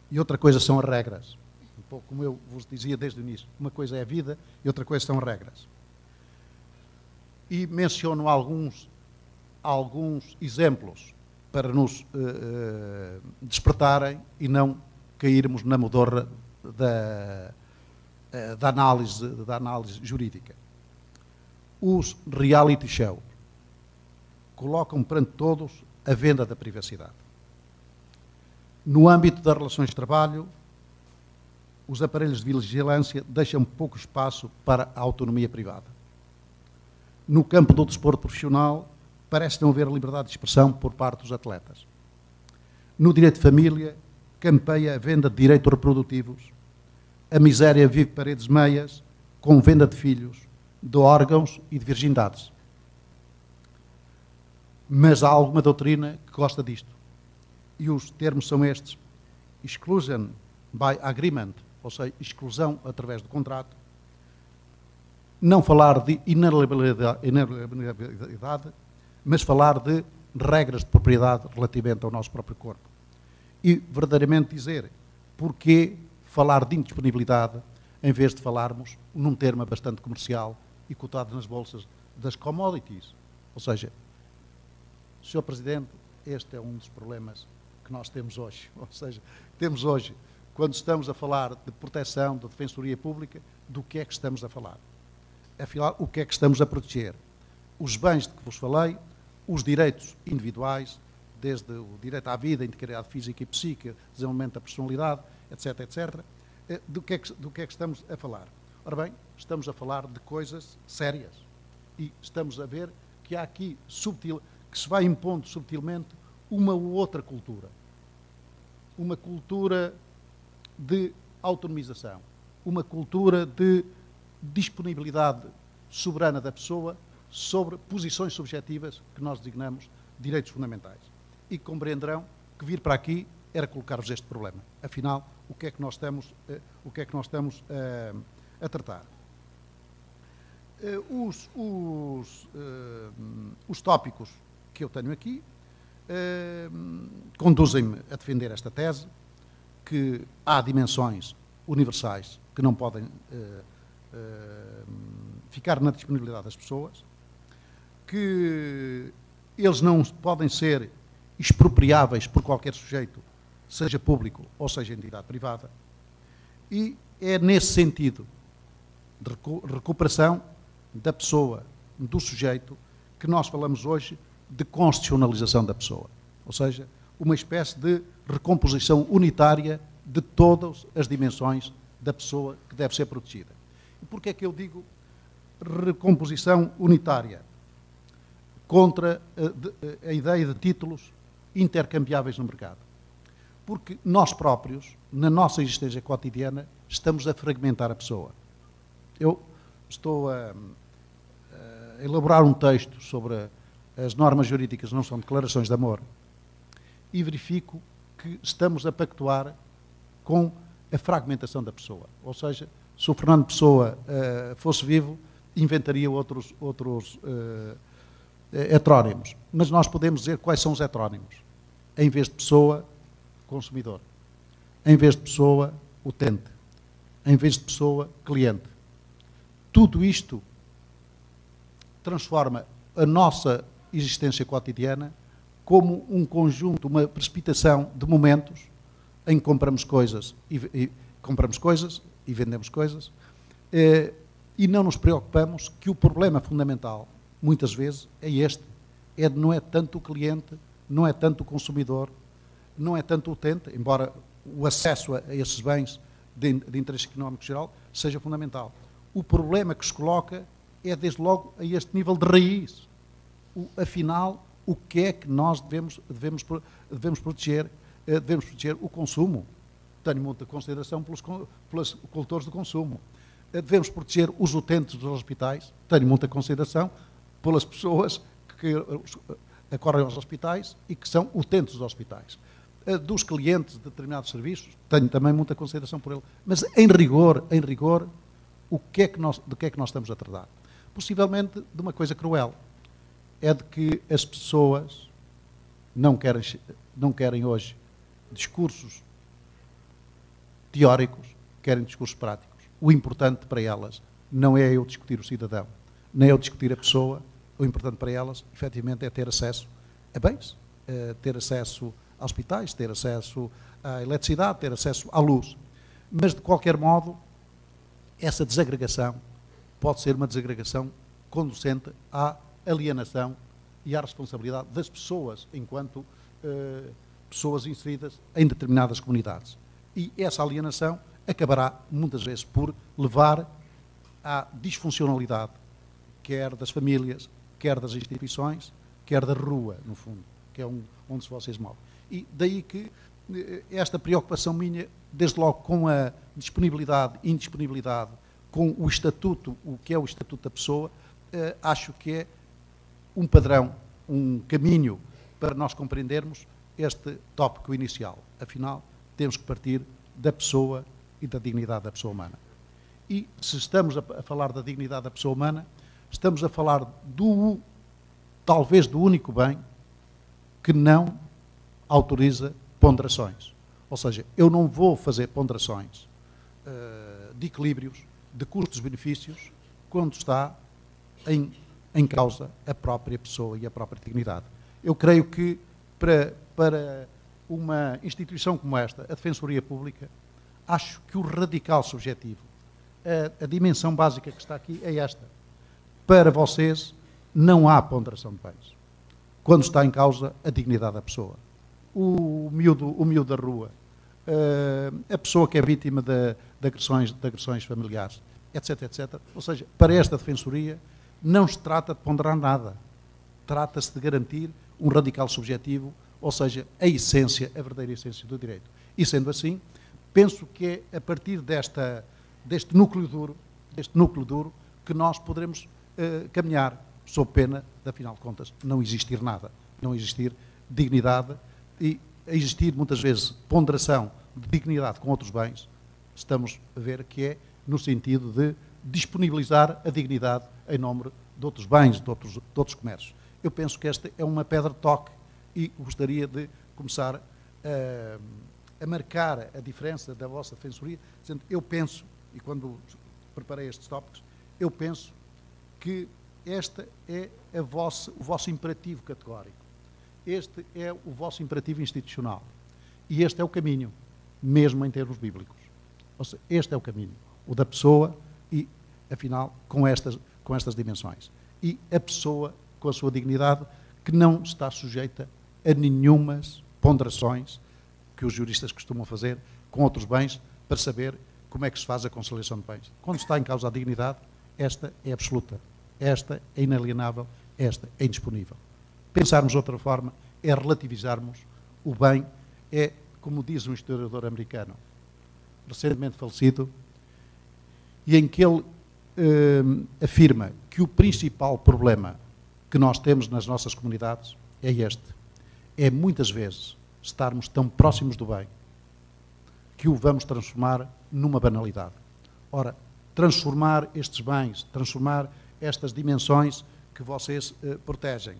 e outra coisa são as regras. Um pouco como eu vos dizia desde o início, uma coisa é a vida e outra coisa são as regras. E menciono alguns exemplos para nos despertarem e não cairmos na modorra da análise jurídica. Os reality shows colocam perante todos a venda da privacidade. No âmbito das relações de trabalho, os aparelhos de vigilância deixam pouco espaço para a autonomia privada. No campo do desporto profissional, parece não haver liberdade de expressão por parte dos atletas. No direito de família, campeia a venda de direitos reprodutivos. A miséria vive paredes meias, com venda de filhos, de órgãos e de virgindades. mas há alguma doutrina que gosta disto. E os termos são estes: exclusion by agreement, ou seja, exclusão através do contrato, não falar de inalienabilidade, mas falar de regras de propriedade relativamente ao nosso próprio corpo. E verdadeiramente dizer porquê falar de indisponibilidade em vez de falarmos num termo bastante comercial e cotado nas bolsas das commodities. Ou seja, Sr. Presidente, este é um dos problemas que nós temos hoje. Ou seja, temos hoje, quando estamos a falar de proteção, de defensoria pública, do que é que estamos a falar? Afinal, o que é que estamos a proteger? Os bens de que vos falei, os direitos individuais, desde o direito à vida, a integridade física e psíquica, desenvolvimento da personalidade, etc., etc. Do que é que estamos a falar? Ora bem, estamos a falar de coisas sérias. E estamos a ver que há aqui, que se vai impondo subtilmente uma ou outra cultura. Uma cultura de autonomização. Uma cultura de disponibilidade soberana da pessoa sobre posições subjetivas que nós designamos direitos fundamentais. E compreenderão que vir para aqui era colocar-vos este problema. Afinal, o que é que nós estamos a tratar? Os tópicos que eu tenho aqui conduzem-me a defender esta tese, que há dimensões universais que não podem ficar na disponibilidade das pessoas, que eles não podem ser expropriáveis por qualquer sujeito, seja público ou seja entidade privada, e é nesse sentido de recuperação da pessoa, do sujeito, que nós falamos hoje de constitucionalização da pessoa, ou seja, uma espécie de recomposição unitária de todas as dimensões da pessoa que deve ser protegida. E porquê é que eu digo recomposição unitária? Contra a ideia de títulos intercambiáveis no mercado. Porque nós próprios, na nossa existência cotidiana, estamos a fragmentar a pessoa. Eu estou a elaborar um texto sobre as normas jurídicas não são declarações de amor e verifico que estamos a pactuar com a fragmentação da pessoa. Ou seja, se o Fernando Pessoa fosse vivo, inventaria outros heterónimos. Mas nós podemos dizer quais são os heterónimos. Em vez de pessoa, consumidor. Em vez de pessoa, utente. Em vez de pessoa, cliente. Tudo isto transforma a nossa existência cotidiana como um conjunto, uma precipitação de momentos em que compramos coisas e vendemos coisas e não nos preocupamos que o problema fundamental, muitas vezes, é este. Não é tanto o cliente, não é tanto o consumidor, não é tanto o utente, embora o acesso a esses bens de interesse económico geral seja fundamental. O problema que se coloca é, desde logo, a este nível de raiz. Afinal, o que é que nós devemos proteger? Devemos proteger o consumo. Tenho muita consideração pelos cultores do consumo. Devemos proteger os utentes dos hospitais. Tenho muita consideração pelas pessoas que acorrem aos hospitais e que são utentes dos hospitais. Dos clientes de determinados serviços, tenho também muita consideração por ele. Mas, em rigor, do que é que nós estamos a tratar? Possivelmente de uma coisa cruel. É de que as pessoas não querem hoje discursos teóricos, querem discursos práticos. O importante para elas não é eu discutir o cidadão, nem eu discutir a pessoa. O importante para elas, efetivamente, é ter acesso a bens, ter acesso a hospitais, ter acesso à eletricidade, ter acesso à luz. Mas, de qualquer modo, essa desagregação pode ser uma desagregação conducente à alienação e à responsabilidade das pessoas enquanto pessoas inseridas em determinadas comunidades. E essa alienação acabará, muitas vezes, por levar à disfuncionalidade, quer das famílias, quer das instituições, quer da rua, no fundo, que é onde vocês movem. E daí que esta preocupação minha, desde logo com a disponibilidade, indisponibilidade, com o estatuto, o que é o estatuto da pessoa, acho que é um padrão um caminho para nós compreendermos este tópico inicial. Afinal, temos que partir da pessoa e da dignidade da pessoa humana. E se estamos a falar da dignidade da pessoa humana, estamos a falar talvez do único bem que não autoriza ponderações. Ou seja, eu não vou fazer ponderações de equilíbrios, de custos-benefícios, quando está em causa a própria pessoa e a própria dignidade. Eu creio que para uma instituição como esta, a Defensoria Pública, acho que o radical subjetivo, a dimensão básica que está aqui é esta. Para vocês, não há ponderação de bens, quando está em causa a dignidade da pessoa. O miúdo da rua, a pessoa que é vítima de agressões familiares, etc, etc. Ou seja, para esta Defensoria, não se trata de ponderar nada. Trata-se de garantir um radical subjetivo, ou seja, a verdadeira essência do direito. E sendo assim, penso que é a partir deste núcleo duro, que nós poderemos caminhar, sob pena de, afinal de contas, não existir nada, não existir dignidade e existir, muitas vezes, ponderação de dignidade com outros bens. Estamos a ver que é no sentido de disponibilizar a dignidade em nome de outros bens, de outros comércios. Eu penso que esta é uma pedra de toque e gostaria de começar a marcar a diferença da vossa Defensoria, dizendo, eu penso, e quando preparei estes tópicos, eu penso que este é o vosso imperativo categórico. Este é o vosso imperativo institucional. E este é o caminho, mesmo em termos bíblicos. Ou seja, este é o caminho, o da pessoa e, afinal, com estas dimensões. E a pessoa, com a sua dignidade, que não está sujeita a nenhumas ponderações que os juristas costumam fazer com outros bens para saber como é que se faz a conciliação de bens. Quando está em causa a dignidade, esta é absoluta, esta é inalienável, esta é indisponível. Pensarmos de outra forma é relativizarmos o bem, é, como diz um historiador americano, recentemente falecido, e em que ele afirma que o principal problema que nós temos nas nossas comunidades é este. É muitas vezes estarmos tão próximos do bem que o vamos transformar numa banalidade. Ora, transformar estes bens, transformar estas dimensões que vocês protegem,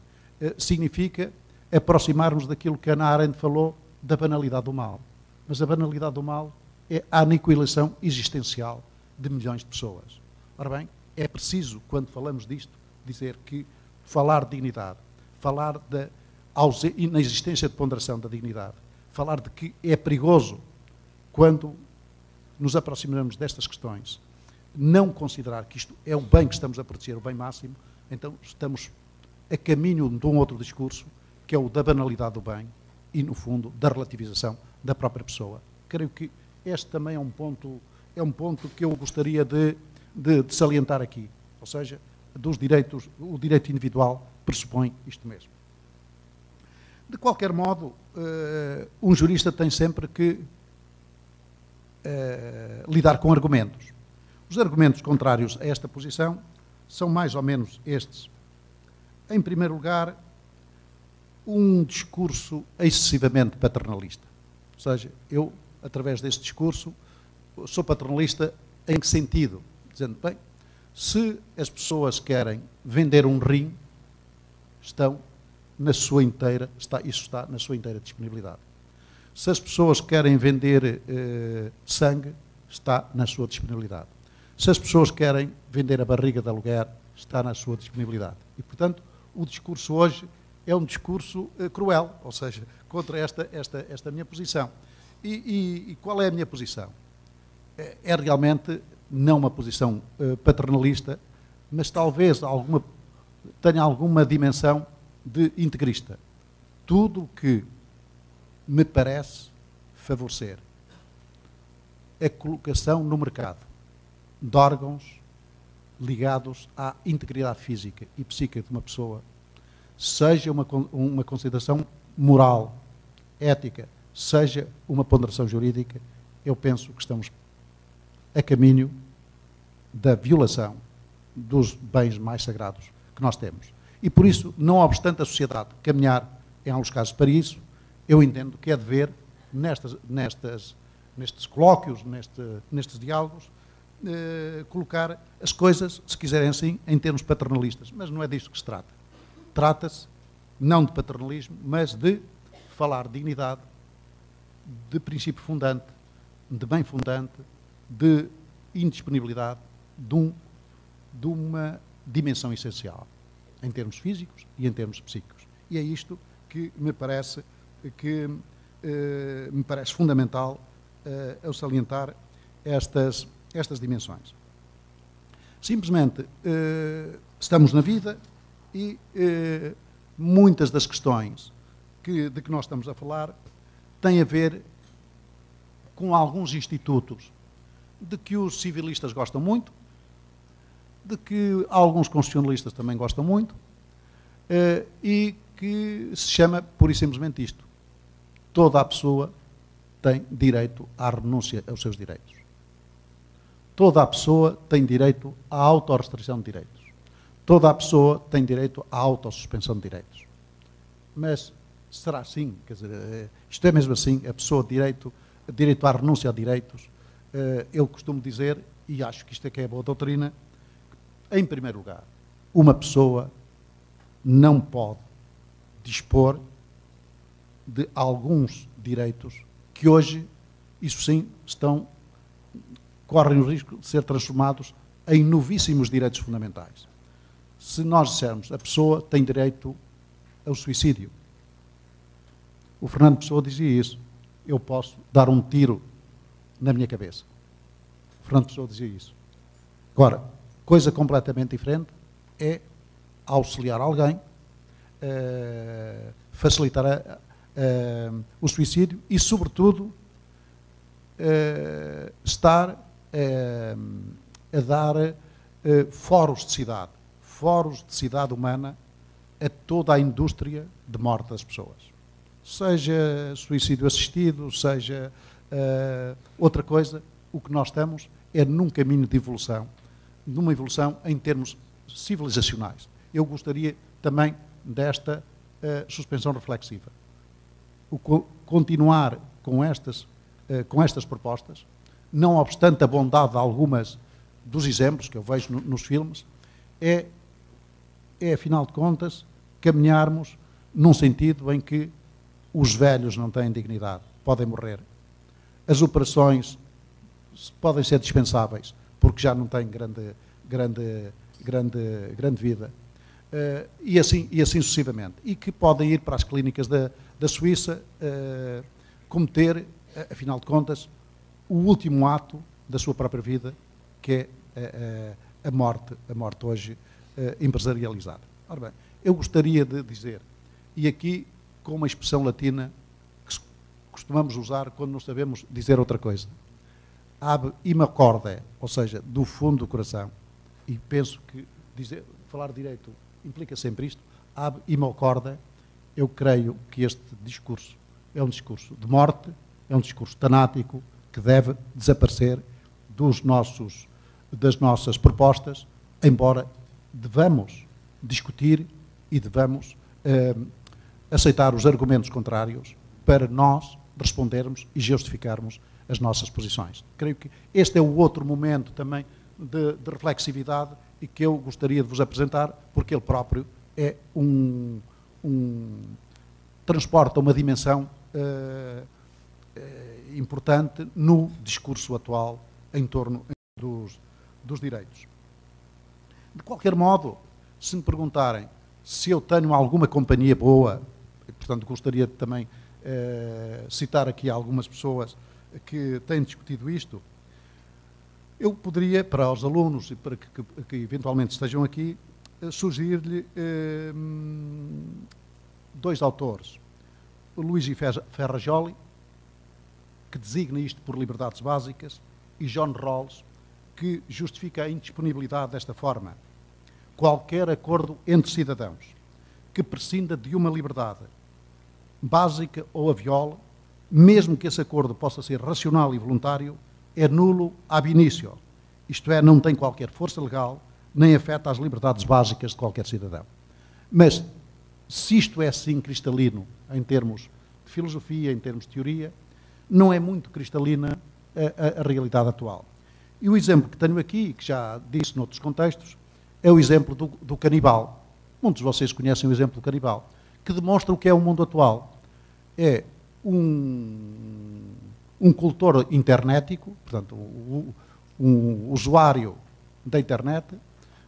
significa aproximarmos daquilo que Hannah Arendt falou, da banalidade do mal. Mas a banalidade do mal é a aniquilação existencial de milhões de pessoas. Ora bem, é preciso, quando falamos disto, dizer que falar de dignidade, falar na existência de ponderação da dignidade, falar de que é perigoso, quando nos aproximamos destas questões, não considerar que isto é o bem que estamos a proteger, o bem máximo, então estamos a caminho de um outro discurso, que é o da banalidade do bem e, no fundo, da relativização da própria pessoa. Creio que este também é um ponto que eu gostaria de salientar aqui. Ou seja, dos direitos, o direito individual pressupõe isto mesmo. De qualquer modo, um jurista tem sempre que lidar com argumentos. Os argumentos contrários a esta posição são mais ou menos estes. Em primeiro lugar, um discurso excessivamente paternalista. Ou seja, eu, através deste discurso, sou paternalista em que sentido? Dizendo, bem, se as pessoas querem vender um rim, isso está na sua inteira disponibilidade. Se as pessoas querem vender sangue, está na sua disponibilidade. Se as pessoas querem vender a barriga de aluguer, está na sua disponibilidade. E, portanto, o discurso hoje é um discurso cruel, ou seja, contra esta minha posição. E qual é a minha posição? É realmente não uma posição paternalista, mas talvez tenha alguma dimensão de integrista. Tudo o que me parece favorecer a colocação no mercado de órgãos ligados à integridade física e psíquica de uma pessoa, seja uma consideração moral, ética, seja uma ponderação jurídica, eu penso que estamos a caminho da violação dos bens mais sagrados que nós temos. E por isso, não obstante a sociedade caminhar, em alguns casos, para isso, eu entendo que é dever, nestes colóquios, nestes diálogos, colocar as coisas, se quiserem assim, em termos paternalistas. Mas não é disto que se trata. Trata-se, não de paternalismo, mas de falar de dignidade, de princípio fundante, de bem fundante, de indisponibilidade, de uma dimensão essencial, em termos físicos e em termos psíquicos. E é isto que me parece fundamental ao salientar estas dimensões. Simplesmente estamos na vida e muitas das questões de que nós estamos a falar têm a ver com alguns institutos de que os civilistas gostam muito, de que alguns constitucionalistas também gostam muito, e que se chama, pura e simplesmente isto: toda a pessoa tem direito à renúncia aos seus direitos. Toda a pessoa tem direito à autorrestrição de direitos. Toda a pessoa tem direito à autossuspensão de direitos. Mas será assim? Quer dizer, isto é mesmo assim? A pessoa direito à renúncia a direitos, eu costumo dizer, e acho que isto é que é a boa doutrina, em primeiro lugar, uma pessoa não pode dispor de alguns direitos que hoje, isso sim, correm o risco de ser transformados em novíssimos direitos fundamentais. Se nós dissermos a pessoa tem direito ao suicídio, o Fernando Pessoa dizia isso: eu posso dar um tiro na minha cabeça. O Fernando Pessoa dizia isso. Agora, coisa completamente diferente é auxiliar alguém, facilitar o suicídio e, sobretudo, estar a dar fóruns de cidade humana a toda a indústria de morte das pessoas. Seja suicídio assistido, seja outra coisa, o que nós estamos é num caminho de evolução, numa evolução em termos civilizacionais. Eu gostaria também desta suspensão reflexiva. Continuar com estas propostas, não obstante a bondade de algumas dos exemplos que eu vejo nos filmes, é, afinal de contas, caminharmos num sentido em que os velhos não têm dignidade, podem morrer. As operações podem ser dispensáveis, porque já não têm grande vida. E assim sucessivamente. E que podem ir para as clínicas da Suíça cometer, afinal de contas, o último ato da sua própria vida, que é a morte hoje empresarializada. Ora bem, eu gostaria de dizer, e aqui com uma expressão latina que costumamos usar quando não sabemos dizer outra coisa: ab ima corde, ou seja, do fundo do coração, e penso que falar direito implica sempre isto, ab ima corde. Eu creio que este discurso é um discurso de morte, é um discurso tanático que deve desaparecer das nossas propostas, embora devamos discutir e devamos aceitar os argumentos contrários para nós respondermos e justificarmos as nossas posições. Creio que este é o outro momento também de reflexividade e que eu gostaria de vos apresentar, porque ele próprio é transporta uma dimensão importante no discurso atual em torno dos direitos. De qualquer modo, se me perguntarem se eu tenho alguma companhia boa, portanto gostaria de também citar aqui algumas pessoas que têm discutido isto, eu poderia, para os alunos e para que eventualmente estejam aqui, sugerir-lhe dois autores: o Luigi Ferrajoli, que designa isto por liberdades básicas, e John Rawls, que justifica a indisponibilidade desta forma: qualquer acordo entre cidadãos que prescinda de uma liberdade básica ou a viola, mesmo que esse acordo possa ser racional e voluntário, é nulo ab initio, isto é, não tem qualquer força legal, nem afeta as liberdades básicas de qualquer cidadão. Mas, se isto é assim cristalino, em termos de filosofia, em termos de teoria, não é muito cristalina a realidade atual. E o exemplo que tenho aqui, que já disse noutros contextos, é o exemplo do canibal. Muitos de vocês conhecem o exemplo do canibal, que demonstra o que é o mundo atual. É um cultor internetico, portanto, um usuário da internet,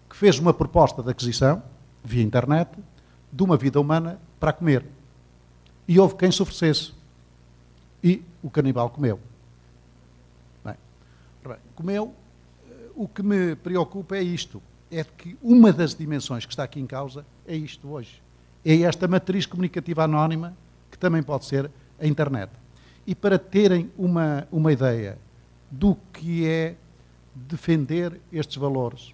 que fez uma proposta de aquisição, via internet, de uma vida humana para comer. E houve quem se oferecesse. E o canibal comeu. Bem, comeu. O que me preocupa é isto. É que uma das dimensões que está aqui em causa é isto hoje. É esta matriz comunicativa anónima, que também pode ser a internet. E para terem uma ideia do que é defender estes valores,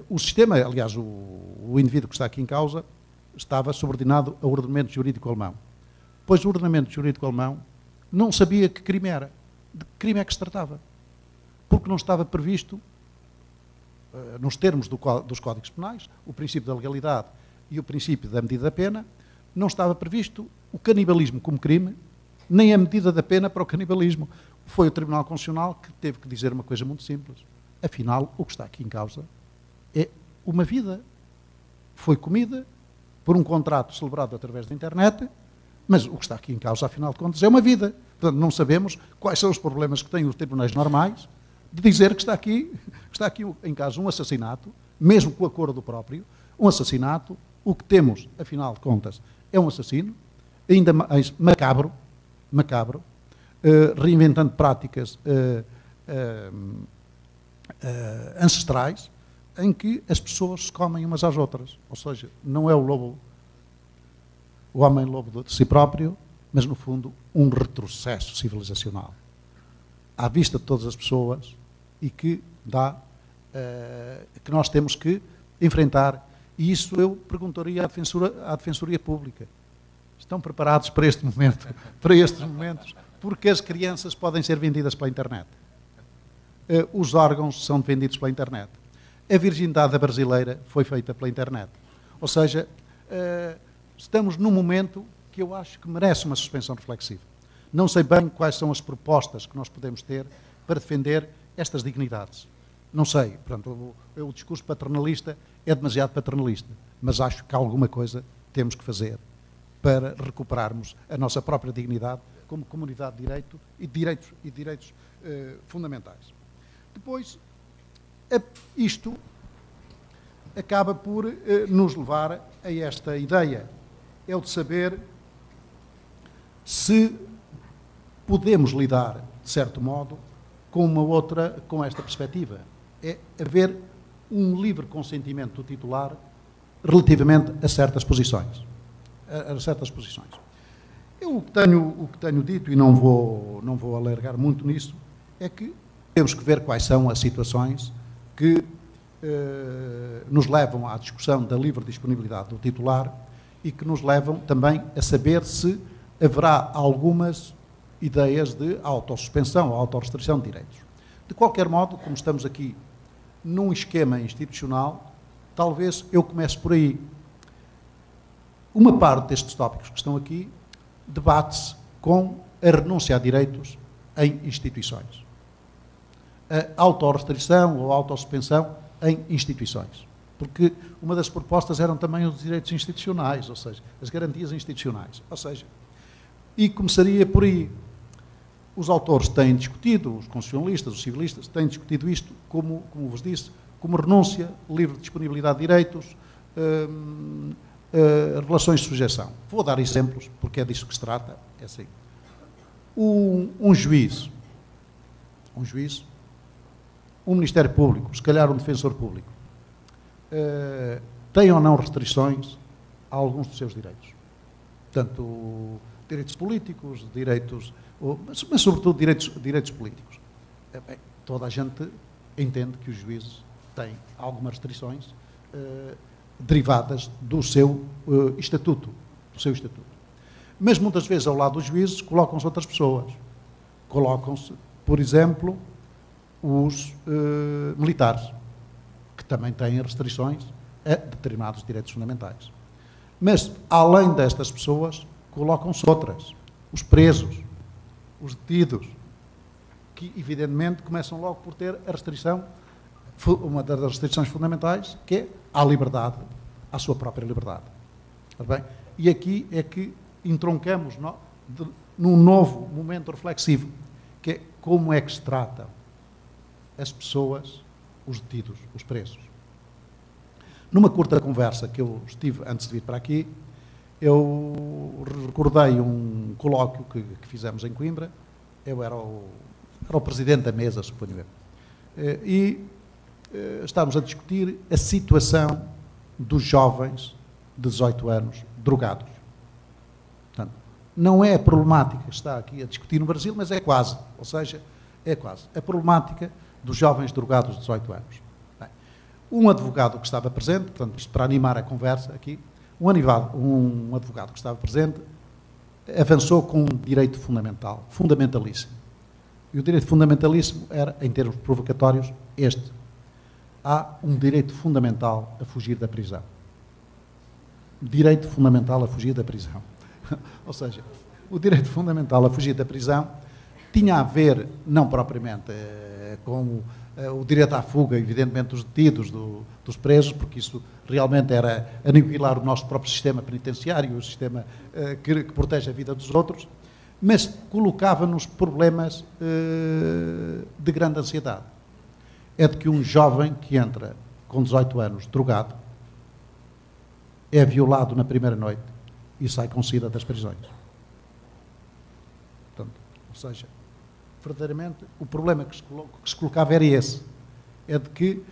o sistema, aliás, o indivíduo que está aqui em causa, estava subordinado ao ordenamento jurídico alemão. Pois o ordenamento jurídico alemão não sabia que crime era, de que crime é que se tratava, porque não estava previsto, nos termos dos códigos penais, o princípio da legalidade e o princípio da medida da pena, não estava previsto o canibalismo como crime, nem a medida da pena para o canibalismo. Foi o Tribunal Constitucional que teve que dizer uma coisa muito simples. Afinal, o que está aqui em causa é uma vida. Foi comida por um contrato celebrado através da internet, mas o que está aqui em causa, afinal de contas, é uma vida. Portanto, não sabemos quais são os problemas que têm os tribunais normais de dizer que está aqui em causa um assassinato, mesmo com o acordo próprio, um assassinato. O que temos, afinal de contas, é um assassino, ainda mais macabro, reinventando práticas ancestrais, em que as pessoas se comem umas às outras. Ou seja, não é o homem lobo de si próprio, mas, no fundo, um retrocesso civilizacional à vista de todas as pessoas e que que nós temos que enfrentar. E isso eu perguntaria à Defensoria Pública. Estão preparados para este momento, para estes momentos? Porque as crianças podem ser vendidas pela internet. Os órgãos são vendidos pela internet. A virgindade brasileira foi feita pela internet. Ou seja, estamos num momento que eu acho que merece uma suspensão reflexiva. Não sei bem quais são as propostas que nós podemos ter para defender estas dignidades. Não sei. Portanto, o discurso paternalista é demasiado paternalista, mas acho que alguma coisa temos que fazer para recuperarmos a nossa própria dignidade como comunidade de direito e direitos fundamentais. Depois, isto acaba por nos levar a esta ideia, é o de saber se podemos lidar, de certo modo, com esta perspectiva. É haver um livre consentimento do titular relativamente a certas posições. Eu o que tenho dito, e não vou alargar muito nisso, é que temos que ver quais são as situações que nos levam à discussão da livre disponibilidade do titular e que nos levam também a saber se haverá algumas ideias de autossuspensão ou autorrestrição de direitos. De qualquer modo, como estamos aqui num esquema institucional, talvez eu comece por aí. Uma parte destes tópicos que estão aqui debate-se com a renúncia a direitos em instituições. A autorrestrição ou autossuspensão em instituições. Porque uma das propostas eram também os direitos institucionais, ou seja, as garantias institucionais. Ou seja, e começaria por aí. Os autores têm discutido, os constitucionalistas, os civilistas, têm discutido isto, como vos disse, como renúncia, livre disponibilidade de direitos, relações de sujeição. Vou dar exemplos, porque é disso que se trata. É assim. Um juiz, um Ministério Público, se calhar um defensor público, tem ou não restrições a alguns dos seus direitos. Portanto, direitos políticos, mas sobretudo direitos políticos. Bem, toda a gente entende que os juízes têm algumas restrições derivadas do seu estatuto. Mas muitas vezes ao lado dos juízes colocam-se outras pessoas. Colocam-se, por exemplo, os militares, que também têm restrições a determinados direitos fundamentais. Mas, além destas pessoas, colocam-se outras. Os presos, os detidos, que, evidentemente, começam logo por ter a restrição, uma das restrições fundamentais, que é a liberdade, à sua própria liberdade. Bem? E aqui é que entroncamos num novo momento reflexivo, que é como é que se tratam as pessoas, os detidos, os presos. Numa curta conversa que eu estive antes de vir para aqui, eu recordei um colóquio que fizemos em Coimbra. Eu era o presidente da mesa, suponho eu. E estávamos a discutir a situação dos jovens de 18 anos drogados. Portanto, não é a problemática que está aqui a discutir no Brasil, mas é quase. Ou seja, é quase. A problemática dos jovens drogados de 18 anos. Bem, um advogado que estava presente, portanto, isto para animar a conversa aqui, um advogado que estava presente avançou com um direito fundamental, fundamentalíssimo. E o direito fundamentalíssimo era, em termos provocatórios, este. Há um direito fundamental a fugir da prisão. Direito fundamental a fugir da prisão. Ou seja, o direito fundamental a fugir da prisão tinha a ver, não propriamente com o direito à fuga, evidentemente, dos detidos, dos presos, porque isso realmente era aniquilar o nosso próprio sistema penitenciário, o sistema que protege a vida dos outros, mas colocava-nos problemas de grande ansiedade. É de que um jovem que entra com 18 anos drogado é violado na primeira noite e sai com sida das prisões. Portanto, ou seja, verdadeiramente, o problema que se colocava era esse. É de que,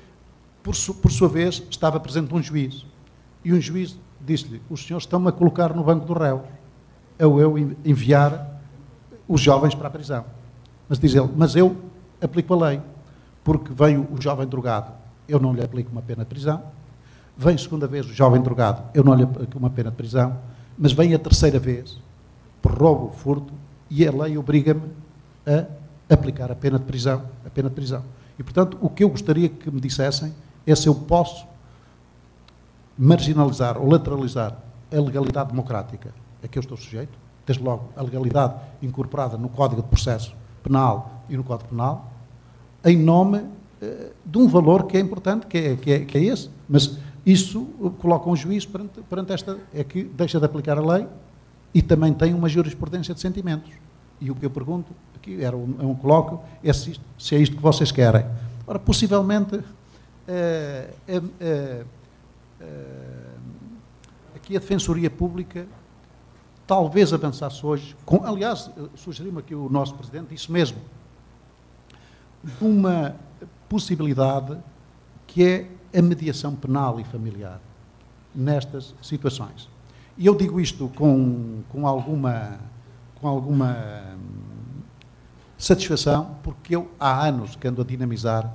por sua vez, estava presente um juiz. E um juiz disse-lhe: os senhores estão-me a colocar no banco do réu, ao eu enviar os jovens para a prisão. Mas diz ele: mas eu aplico a lei, porque veio o jovem drogado, eu não lhe aplico uma pena de prisão. Vem segunda vez o jovem drogado, eu não lhe aplico uma pena de prisão. Mas vem a terceira vez, por roubo, furto, e a lei obriga-me a aplicar a pena de prisão. E, portanto, o que eu gostaria que me dissessem é se eu posso marginalizar ou lateralizar a legalidade democrática a que eu estou sujeito, desde logo a legalidade incorporada no Código de Processo Penal e no Código Penal, em nome de um valor que é importante, que é esse. Mas isso coloca um juiz perante esta, é que deixa de aplicar a lei e também tem uma jurisprudência de sentimentos. E o que eu pergunto, aqui era um colóquio, é se é isto que vocês querem. Ora, possivelmente, aqui a Defensoria Pública talvez avançasse hoje, aliás, sugeriu-me aqui o nosso Presidente, isso mesmo, uma possibilidade que é a mediação penal e familiar nestas situações. E eu digo isto com alguma satisfação, porque eu há anos que ando a dinamizar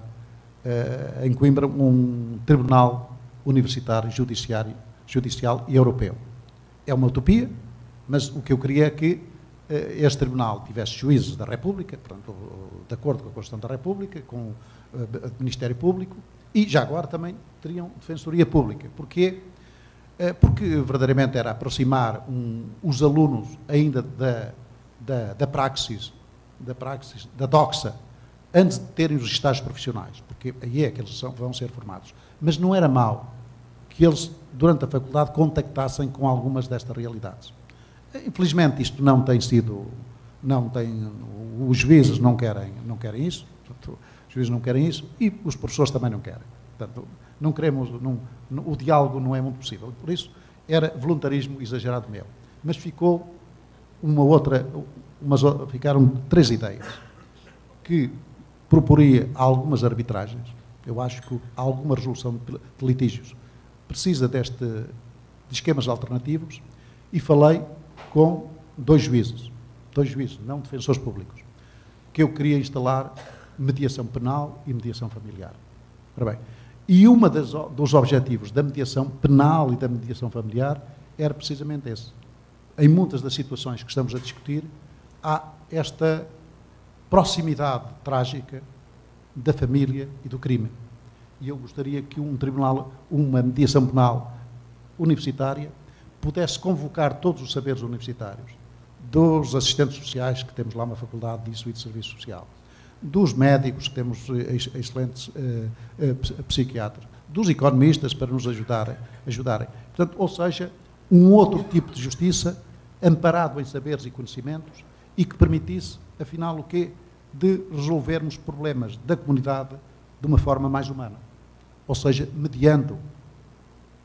em Coimbra um tribunal universitário, judicial e europeu. É uma utopia, mas o que eu queria é que este tribunal tivesse juízes da República, portanto, de acordo com a Constituição da República, com o Ministério Público, e já agora também teriam Defensoria Pública. Porquê? Porque verdadeiramente era aproximar os alunos ainda da praxis, da doxa, antes de terem os estágios profissionais, porque aí é que eles vão ser formados. Mas não era mau que eles, durante a faculdade, contactassem com algumas destas realidades. Infelizmente, isto não tem sido, os juízes não querem isso, portanto, os juízes não querem isso e os professores também não querem. Portanto, não queremos, o diálogo não é muito possível. Por isso, era voluntarismo exagerado meu. Mas ficou ficaram 3 ideias que proporia algumas arbitragens. Eu acho que alguma resolução de litígios precisa de esquemas alternativos, e falei com 2 juízes, não defensores públicos, que eu queria instalar mediação penal e mediação familiar. Ora bem, e dos objetivos da mediação penal e da mediação familiar era precisamente esse. Em muitas das situações que estamos a discutir, há esta proximidade trágica da família e do crime. e eu gostaria que um tribunal, uma mediação penal universitária, pudesse convocar todos os saberes universitários, dos assistentes sociais, que temos lá uma faculdade disso e de serviço social, dos médicos, que temos excelentes psiquiatras, dos economistas para nos ajudarem. Portanto, ou seja, um outro tipo de justiça amparado em saberes e conhecimentos e que permitisse, afinal, o quê? De resolvermos problemas da comunidade de uma forma mais humana. Ou seja, mediando,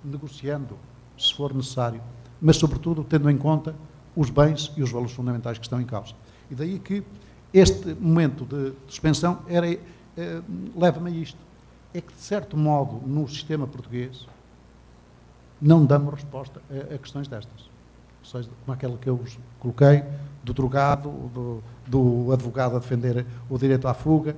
negociando, se for necessário, mas, sobretudo, tendo em conta os bens e os valores fundamentais que estão em causa. E daí que este momento de suspensão leva-me a isto. É que, de certo modo, no sistema português, não damos resposta a questões destas. Ou seja, como aquela que eu vos coloquei, do drogado, do advogado a defender o direito à fuga,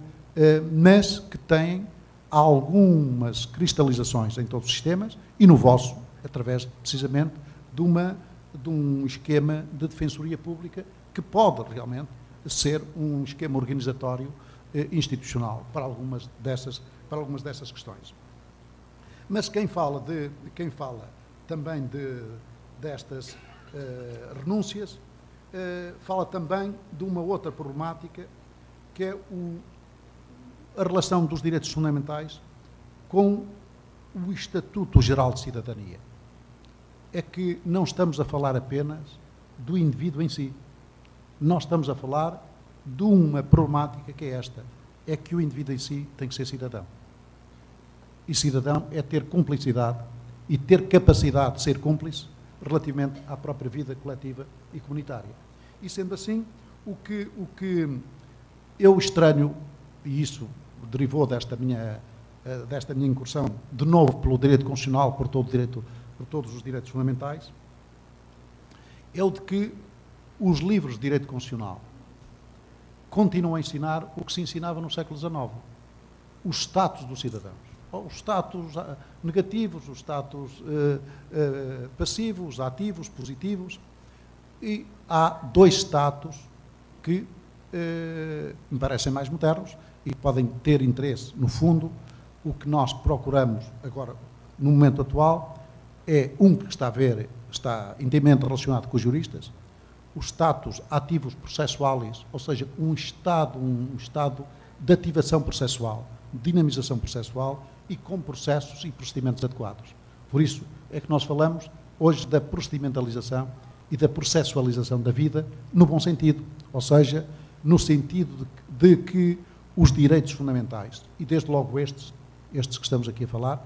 mas que têm algumas cristalizações em todos os sistemas e no vosso, através, precisamente, de um esquema de defensoria pública que pode realmente ser um esquema organizatório institucional para algumas dessas questões. Mas quem fala também destas renúncias, fala também de uma outra problemática, que é a relação dos direitos fundamentais com o Estatuto Geral de Cidadania. É que não estamos a falar apenas do indivíduo em si. Nós estamos a falar de uma problemática que é esta. É que o indivíduo em si tem que ser cidadão. E cidadão é ter cumplicidade e ter capacidade de ser cúmplice relativamente à própria vida coletiva e comunitária. E sendo assim, o que eu estranho, e isso derivou desta minha incursão, de novo pelo direito constitucional, por todos os direitos fundamentais, é o de que os livros de direito constitucional continuam a ensinar o que se ensinava no século XIX, os status dos cidadãos, os status negativos, os status passivos, ativos, positivos, e há dois status que me parecem mais modernos e podem ter interesse. No fundo, o que nós procuramos agora, no momento atual, é um que está intimamente relacionado com os juristas, os status ativos processuais, ou seja, um estado de ativação processual, dinamização processual e com processos e procedimentos adequados. Por isso é que nós falamos hoje da procedimentalização e da processualização da vida no bom sentido, ou seja, no sentido de que os direitos fundamentais, e desde logo estes que estamos aqui a falar,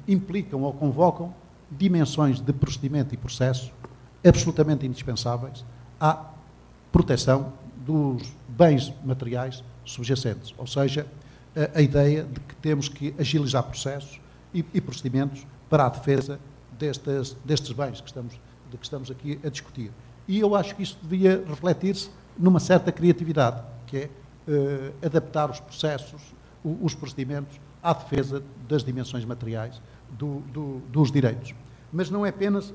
implicam ou convocam dimensões de procedimento e processo absolutamente indispensáveis à proteção dos bens materiais subjacentes, ou seja, a ideia de que temos que agilizar processos e procedimentos para a defesa destes bens de que estamos aqui a discutir. E eu acho que isso devia refletir-se numa certa criatividade, que é adaptar os processos, os procedimentos à defesa das dimensões materiais dos direitos. Mas não é apenas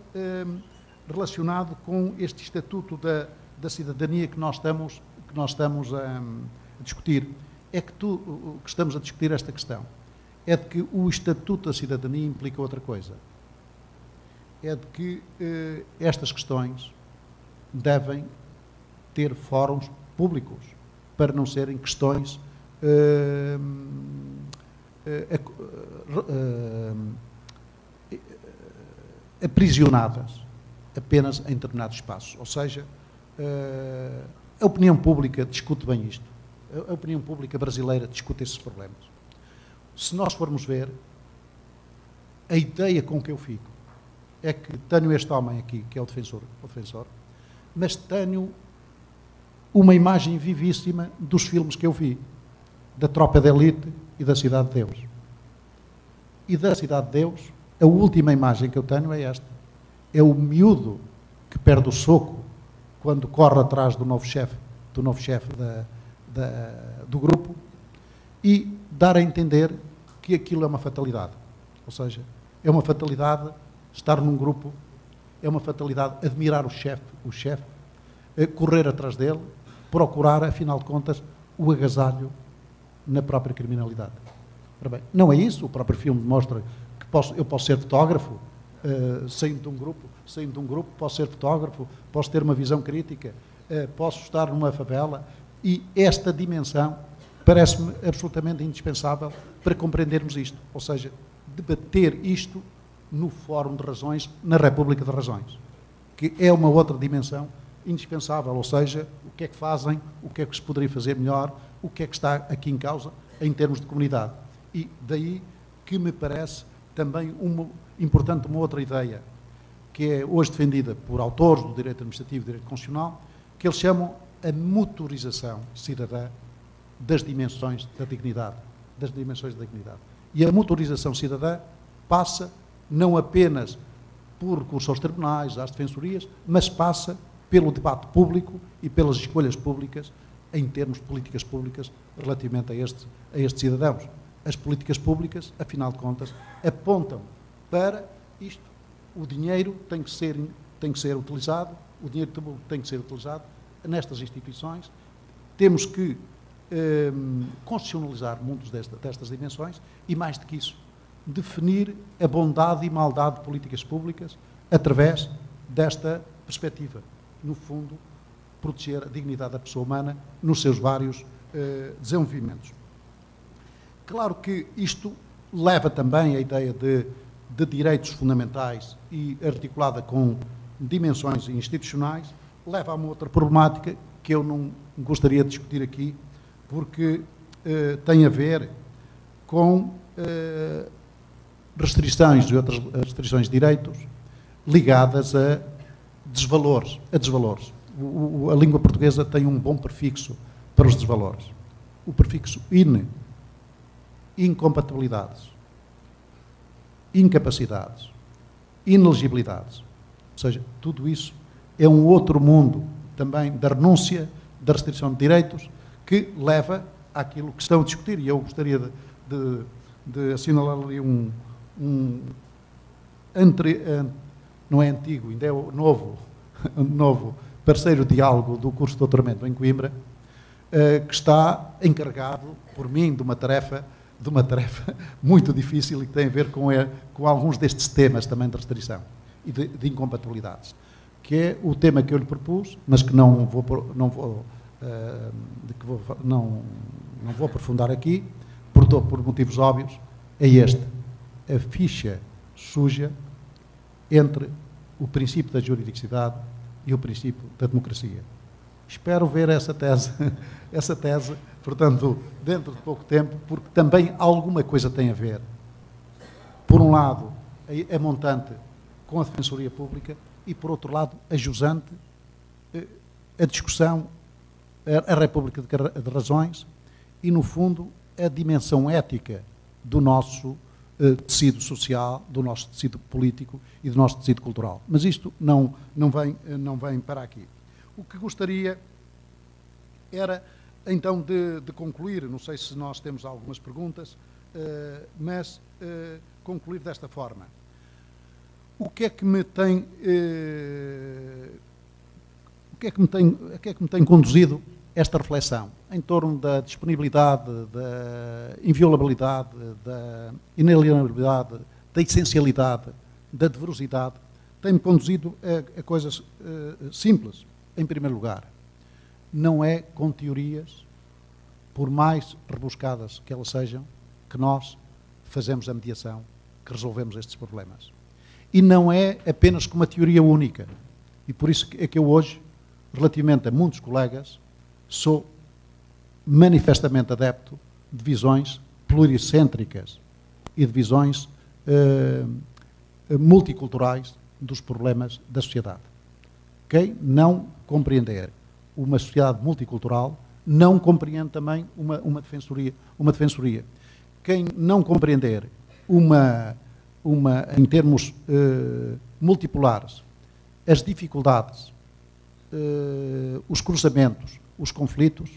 relacionado com este Estatuto da Cidadania que nós estamos a discutir. É que estamos a discutir esta questão. É de que o Estatuto da Cidadania implica outra coisa. É de que estas questões devem ter fóruns públicos para não serem questões aprisionadas apenas em determinados espaços. Ou seja, a opinião pública discute bem isto. A opinião pública brasileira discute esses problemas. Se nós formos ver, a ideia com que eu fico é que tenho este homem aqui, que é o defensor, mas tenho uma imagem vivíssima dos filmes que eu vi, da Tropa de Elite e da Cidade de Deus. E da Cidade de Deus, a última imagem que eu tenho é esta. É o miúdo que perde o soco quando corre atrás do novo chefe do grupo e dar a entender que aquilo é uma fatalidade. Ou seja, é uma fatalidade estar num grupo, é uma fatalidade admirar o chefe, correr atrás dele, procurar, afinal de contas, o agasalho na própria criminalidade. Ora bem, não é isso, o próprio filme demonstra que eu posso ser fotógrafo, saindo de um grupo, posso ser fotógrafo, posso ter uma visão crítica, posso estar numa favela, e esta dimensão parece-me absolutamente indispensável para compreendermos isto, ou seja, debater isto no Fórum de Razões, na República de Razões, que é uma outra dimensão indispensável, ou seja, o que é que fazem, o que é que se poderia fazer melhor, o que é que está aqui em causa em termos de comunidade. E daí que me parece também importante uma outra ideia, que é hoje defendida por autores do direito administrativo e direito constitucional, que eles chamam a motorização cidadã das dimensões da dignidade. E a motorização cidadã passa não apenas por recurso aos tribunais, às defensorias, mas passa pelo debate público e pelas escolhas públicas em termos de políticas públicas relativamente a estes cidadãos. As políticas públicas, afinal de contas, apontam para isto. O dinheiro tem que ser utilizado, o dinheiro público tem que ser utilizado nestas instituições. Temos que constitucionalizar muitas destas dimensões e, mais do que isso, definir a bondade e maldade de políticas públicas através desta perspectiva. No fundo, proteger a dignidade da pessoa humana nos seus vários desenvolvimentos. Claro que isto leva também a ideia de direitos fundamentais e articulada com dimensões institucionais, leva a uma outra problemática que eu não gostaria de discutir aqui, porque tem a ver com restrições e outras restrições de direitos ligadas a desvalores. A língua portuguesa tem um bom prefixo para os desvalores. O prefixo incompatibilidades, incapacidades, inelegibilidades. Ou seja, tudo isso é um outro mundo também da renúncia, da restrição de direitos, que leva àquilo que estão a discutir. E eu gostaria de assinalar ali não é antigo, ainda é o novo parceiro de diálogo do curso de doutoramento em Coimbra, que está encarregado por mim de uma tarefa muito difícil e que tem a ver com alguns destes temas também de restrição e de incompatibilidades, que é o tema que eu lhe propus, mas que não vou aprofundar aqui, por motivos óbvios, é este: a ficha suja entre o princípio da juridicidade e o princípio da democracia. Espero ver essa tese, portanto, dentro de pouco tempo, porque também alguma coisa tem a ver, por um lado, a montante com a Defensoria Pública e, por outro lado, a jusante, a discussão, a República de Razões e, no fundo, a dimensão ética do nosso tecido social, do nosso tecido político e do nosso tecido cultural. Mas isto não vem para aqui. O que gostaria era, então, de concluir, não sei se nós temos algumas perguntas, mas concluir desta forma. O que é que me tem conduzido esta reflexão em torno da disponibilidade, da inviolabilidade, da inalienabilidade, da essencialidade, da diversidade? Tem-me conduzido a coisas simples. Em primeiro lugar, não é com teorias, por mais rebuscadas que elas sejam, que nós fazemos a mediação, que resolvemos estes problemas. E não é apenas com uma teoria única. E por isso é que eu hoje, relativamente a muitos colegas, sou manifestamente adepto de visões pluricêntricas e de visões multiculturais dos problemas da sociedade. Quem não compreender uma sociedade multicultural não compreende também uma defensoria. Quem não compreender em termos multipolares, as dificuldades, os cruzamentos, os conflitos,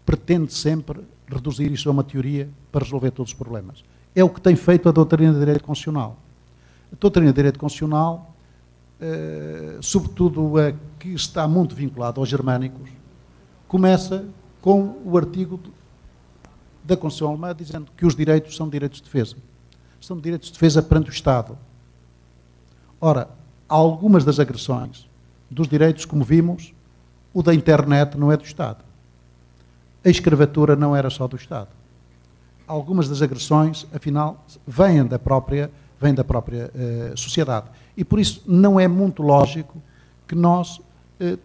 pretende sempre reduzir isto a uma teoria para resolver todos os problemas. É o que tem feito a doutrina de direito constitucional. A doutrina de direito constitucional, sobretudo a que está muito vinculada aos germânicos, começa com o artigo da Constituição Alemã, dizendo que os direitos são direitos de defesa. São direitos de defesa perante o Estado. Ora, algumas das agressões dos direitos, como vimos, o da internet não é do Estado. A escravatura não era só do Estado. Algumas das agressões, afinal, vêm da própria sociedade. E por isso não é muito lógico que nós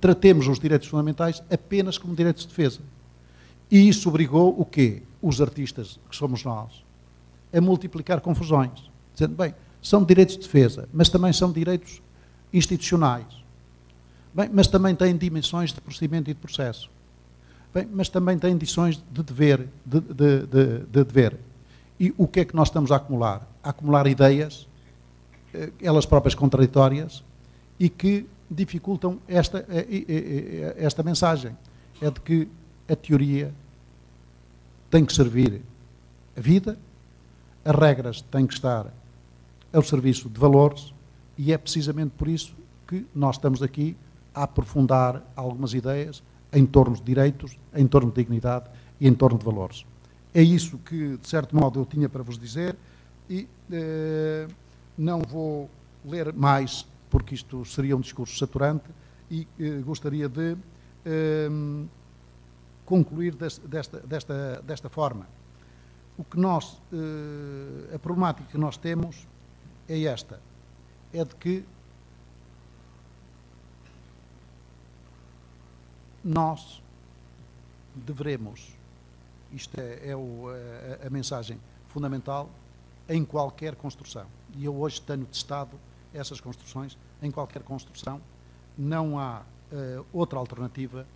tratemos os direitos fundamentais apenas como direitos de defesa. E isso obrigou o quê? Os artistas, que somos nós, a multiplicar confusões, dizendo, bem, são direitos de defesa, mas também são direitos institucionais. Bem, mas também têm dimensões de procedimento e de processo. Bem, mas também têm dimensões de dever, de dever. E o que é que nós estamos a acumular? A acumular ideias, elas próprias contraditórias, e que dificultam esta mensagem. É de que a teoria tem que servir a vida, as regras têm que estar ao serviço de valores, e é precisamente por isso que nós estamos aqui a aprofundar algumas ideias em torno de direitos, em torno de dignidade e em torno de valores. É isso que, de certo modo, eu tinha para vos dizer, e não vou ler mais, porque isto seria um discurso saturante, e gostaria de concluir desta forma. O que nós, a problemática que nós temos é esta, é de que nós devemos, isto é a mensagem fundamental, em qualquer construção, e eu hoje tenho testado essas construções, em qualquer construção não há outra alternativa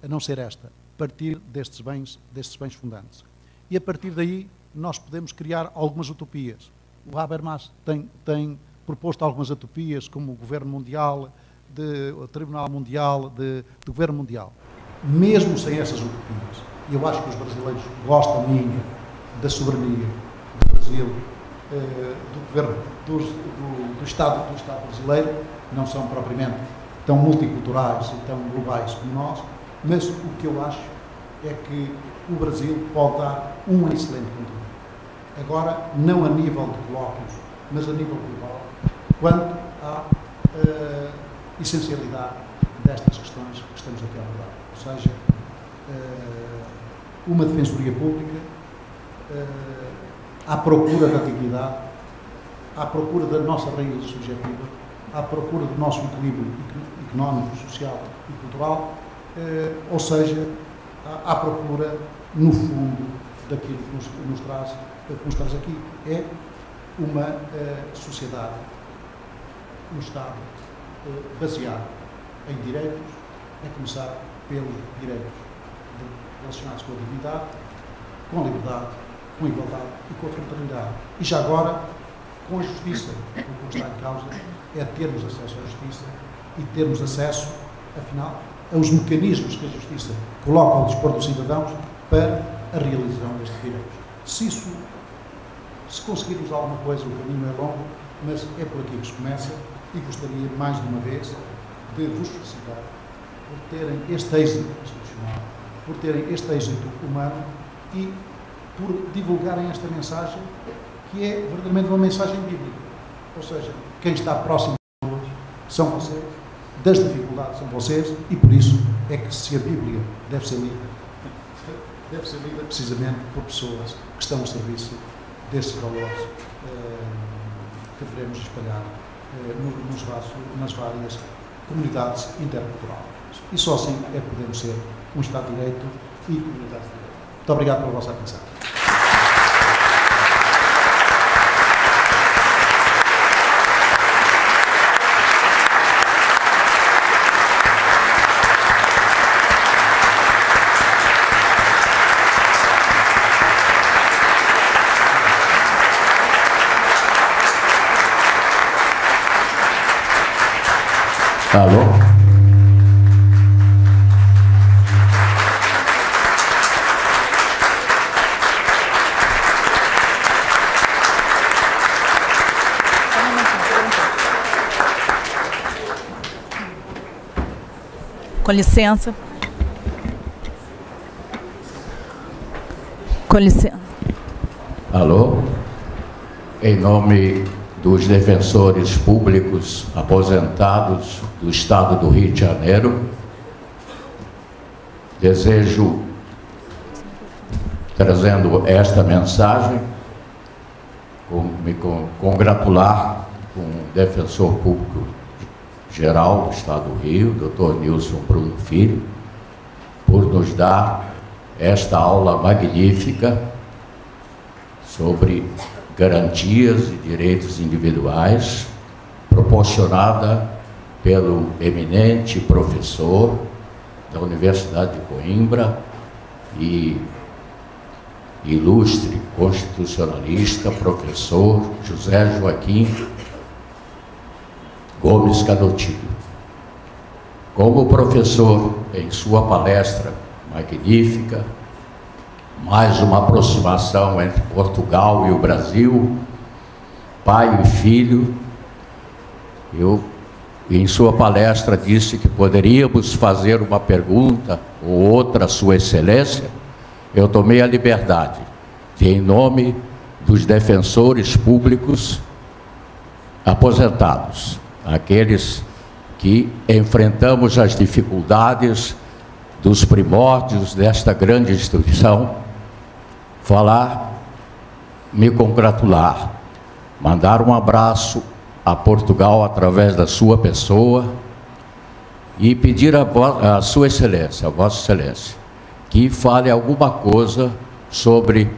a não ser esta, partir destes bens fundantes. E a partir daí nós podemos criar algumas utopias. O Habermas tem proposto algumas utopias, como o Governo Mundial, o Tribunal Mundial, do Governo Mundial. Mesmo sem essas utopias, e eu acho que os brasileiros gostam da soberania do Brasil, do governo, do Estado brasileiro, não são propriamente tão multiculturais e tão globais como nós, mas o que eu acho é que o Brasil pode dar um excelente contributo. Agora, não a nível de colóquios, mas a nível global, quanto à essencialidade destas questões que estamos aqui a abordar. Ou seja, uma defensoria pública à procura da dignidade, à procura da nossa raiz subjetiva, à procura do nosso equilíbrio económico, social e cultural, ou seja, à procura, no fundo, daquilo que nos traz aqui. É uma sociedade, um Estado baseado em direitos, a começar pelos direitos relacionados com a dignidade, com a liberdade, com a igualdade e com a fraternidade. E já agora, com a justiça. O que está em causa é termos acesso à justiça e termos acesso, afinal, aos mecanismos que a justiça coloca ao dispor dos cidadãos para a realização destes direitos. Se conseguirmos alguma coisa, o caminho é longo, mas é por aqui que se começa, e gostaria, mais de uma vez, de vos felicitar por terem este êxito institucional, por terem este êxito humano e por divulgarem esta mensagem, que é verdadeiramente uma mensagem bíblica. Ou seja, quem está próximo de nós são vocês, das dificuldades são vocês, e por isso é que, se a Bíblia deve ser lida precisamente por pessoas que estão ao serviço destes valores que devemos espalhar nas várias comunidades interculturais. E só assim é que podemos ser um Estado de Direito e comunidade de Direito. Muito obrigado pela vossa atenção. Alô? Com licença. Com licença. Alô? Em nome dos defensores públicos aposentados do Estado do Rio de Janeiro, desejo, trazendo esta mensagem, me congratular com o defensor público geral do Estado do Rio, Dr. Nilson Bruno Filho, por nos dar esta aula magnífica sobre garantias e direitos individuais, proporcionada pelo eminente professor da Universidade de Coimbra e ilustre constitucionalista, professor José Joaquim Gomes Canutilho. Como professor, em sua palestra magnífica, mais uma aproximação entre Portugal e o Brasil, pai e filho, em sua palestra disse que poderíamos fazer uma pergunta ou outra à Sua Excelência. Eu tomei a liberdade de, em nome dos defensores públicos aposentados, aqueles que enfrentamos as dificuldades dos primórdios desta grande instituição, me congratular, mandar um abraço a Portugal através da sua pessoa e pedir a Sua Excelência, a Vossa Excelência, que fale alguma coisa sobre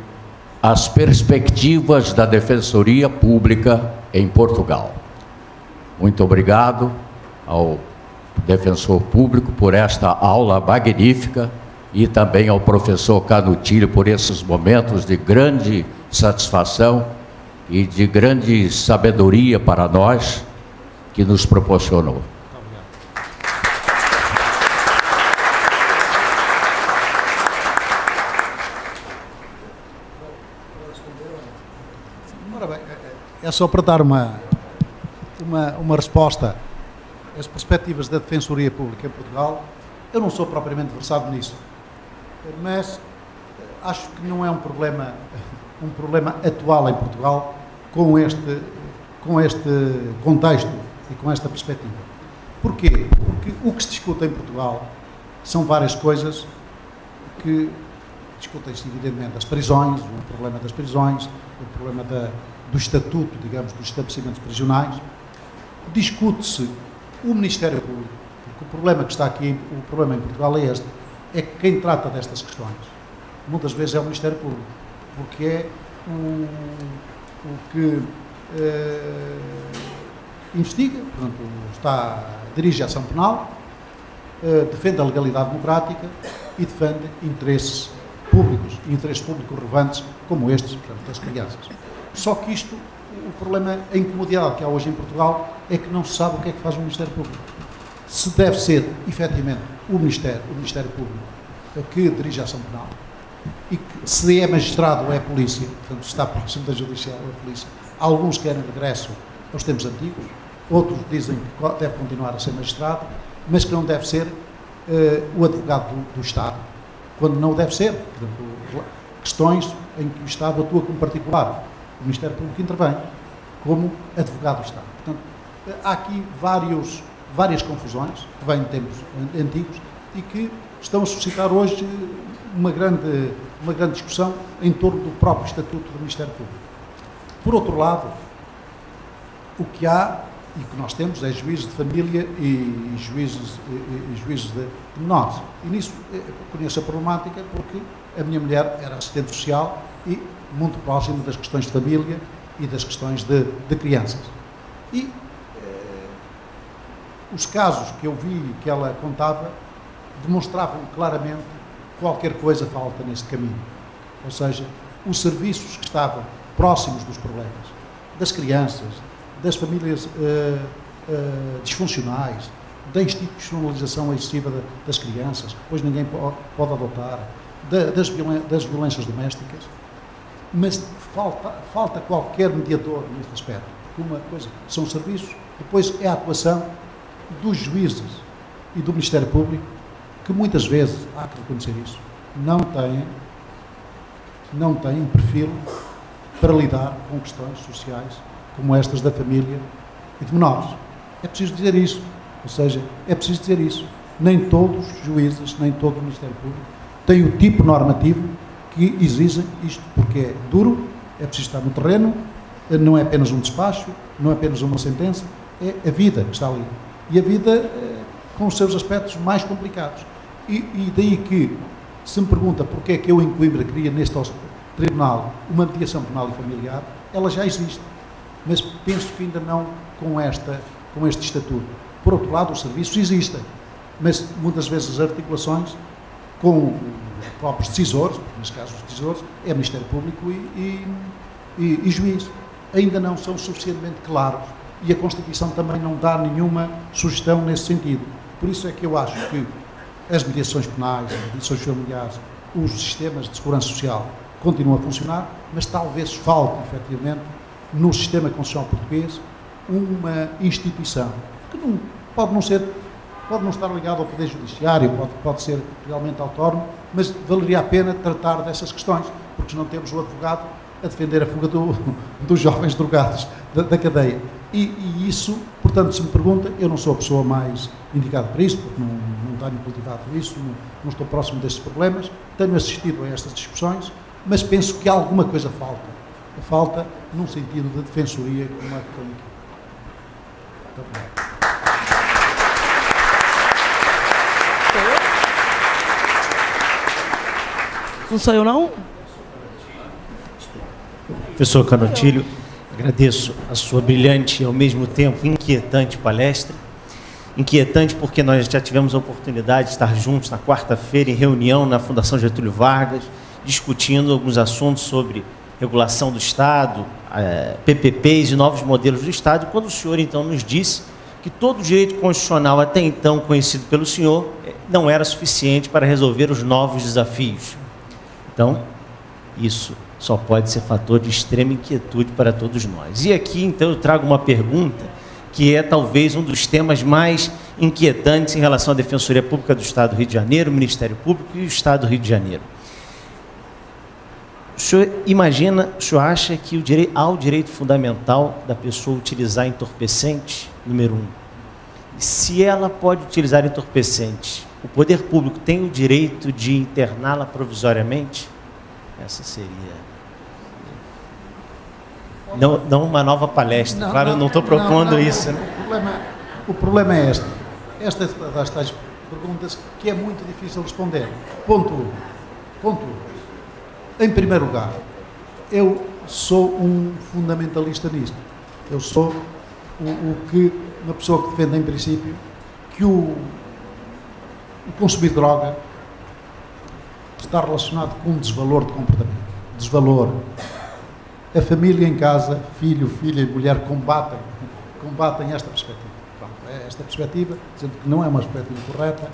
as perspectivas da Defensoria Pública em Portugal. Muito obrigado ao defensor público por esta aula magnífica e também ao professor Canutilho por esses momentos de grande satisfação e de grande sabedoria para nós que nos proporcionou. Ora bem, é só para dar uma resposta às perspectivas da Defensoria Pública em Portugal. Eu não sou propriamente versado nisso, mas acho que não é um problema atual em Portugal com este contexto e com esta perspectiva. Porquê? Porque o que se discute em Portugal são várias coisas que discutem-se, evidentemente, as prisões, o problema das prisões, o problema do estatuto, digamos, dos estabelecimentos prisionais. Discute-se o Ministério Público, porque o problema que está aqui, o problema em Portugal é este, é que quem trata destas questões, muitas vezes é o Ministério Público, porque é o que investiga, portanto, dirige a ação penal, defende a legalidade democrática e defende interesses públicos relevantes como estes, portanto, das crianças. Só que isto, o problema, a incomodidade que há hoje em Portugal é que não se sabe o que é que faz o Ministério Público. Se deve ser, efetivamente, o Ministério Público que dirige a ação penal, e que se é magistrado ou é polícia, portanto, se está próximo da judiciária ou a polícia. Alguns querem regresso aos tempos antigos, outros dizem que deve continuar a ser magistrado, mas que não deve ser o advogado do Estado, quando não deve ser, por exemplo, questões em que o Estado atua como particular. O Ministério Público intervém como advogado do Estado. Portanto, há aqui várias confusões que vêm de tempos antigos e que estão a suscitar hoje uma grande discussão em torno do próprio Estatuto do Ministério Público. Por outro lado, o que há e que nós temos é juízes de família e juízes de menores. E nisso eu conheço a problemática porque a minha mulher era assistente social e muito próxima das questões de família e das questões de crianças. E os casos que eu vi que ela contava demonstravam claramente qualquer coisa falta nesse caminho. Ou seja, os serviços que estavam próximos dos problemas, das crianças, das famílias disfuncionais, da institucionalização excessiva das crianças, que depois ninguém pode adotar, das violências domésticas, mas falta qualquer mediador neste aspecto. Uma coisa são os serviços, depois é a atuação dos juízes e do Ministério Público, que muitas vezes, há que reconhecer isso, não têm não têm um perfil para lidar com questões sociais como estas da família e de menores. É preciso dizer isso. Ou seja, é preciso dizer isso. Nem todos os juízes, nem todo o Ministério Público têm o tipo normativo que exigem isto, porque é duro, é preciso estar no terreno, não é apenas um despacho, não é apenas uma sentença, é a vida que está ali. E a vida com os seus aspectos mais complicados. E daí que, se me pergunta porque é que eu em Coimbra queria neste tribunal uma mediação penal e familiar, ela já existe. Mas penso que ainda não com este estatuto. Por outro lado, os serviços existem, mas muitas vezes as articulações com os próprios decisores, neste caso os decisores, é Ministério Público e juiz, ainda não são suficientemente claros e a Constituição também não dá nenhuma sugestão nesse sentido. Por isso é que eu acho que as mediações penais, as mediações familiares, os sistemas de segurança social continuam a funcionar, mas talvez falte, efetivamente, no sistema constitucional português, uma instituição que não, pode não estar ligado ao Poder Judiciário, pode ser realmente autónomo, mas valeria a pena tratar dessas questões, porque senão temos o advogado a defender a fuga dos jovens drogados da cadeia. E isso, portanto, se me pergunta, eu não sou a pessoa mais indicada para isso, porque não tenho cultivado isso, não estou próximo destes problemas, tenho assistido a estas discussões, mas penso que alguma coisa falta. Falta num sentido de defensoria, como é que tem aqui. Muito obrigado. Não sou eu, não? Professor Canotilho, agradeço a sua brilhante e, ao mesmo tempo, inquietante palestra. Inquietante porque nós já tivemos a oportunidade de estar juntos na quarta-feira em reunião na Fundação Getúlio Vargas, discutindo alguns assuntos sobre regulação do Estado, PPPs e novos modelos do Estado, quando o senhor, então, nos disse que todo o direito constitucional até então conhecido pelo senhor não era suficiente para resolver os novos desafios. Então, isso só pode ser fator de extrema inquietude para todos nós. E aqui, então, eu trago uma pergunta que é talvez um dos temas mais inquietantes em relação à Defensoria Pública do Estado do Rio de Janeiro, o Ministério Público e o Estado do Rio de Janeiro. O senhor imagina, o senhor acha que há o direito fundamental da pessoa utilizar entorpecente, número 1? Se ela pode utilizar entorpecente, o poder público tem o direito de interná-la provisoriamente? Essa seria... Não uma nova palestra, claro, eu não estou propondo isso. Né? O problema é este. Esta é das tais perguntas que é muito difícil responder. Ponto 1. Em primeiro lugar, eu sou um fundamentalista nisto. Eu sou uma pessoa que defende, em princípio, que o consumir droga está relacionado com um desvalor de comportamento. Desvalor. A família em casa, filho, filha e mulher combatem esta perspectiva. Pronto, esta perspectiva, dizendo que não é uma perspectiva correta,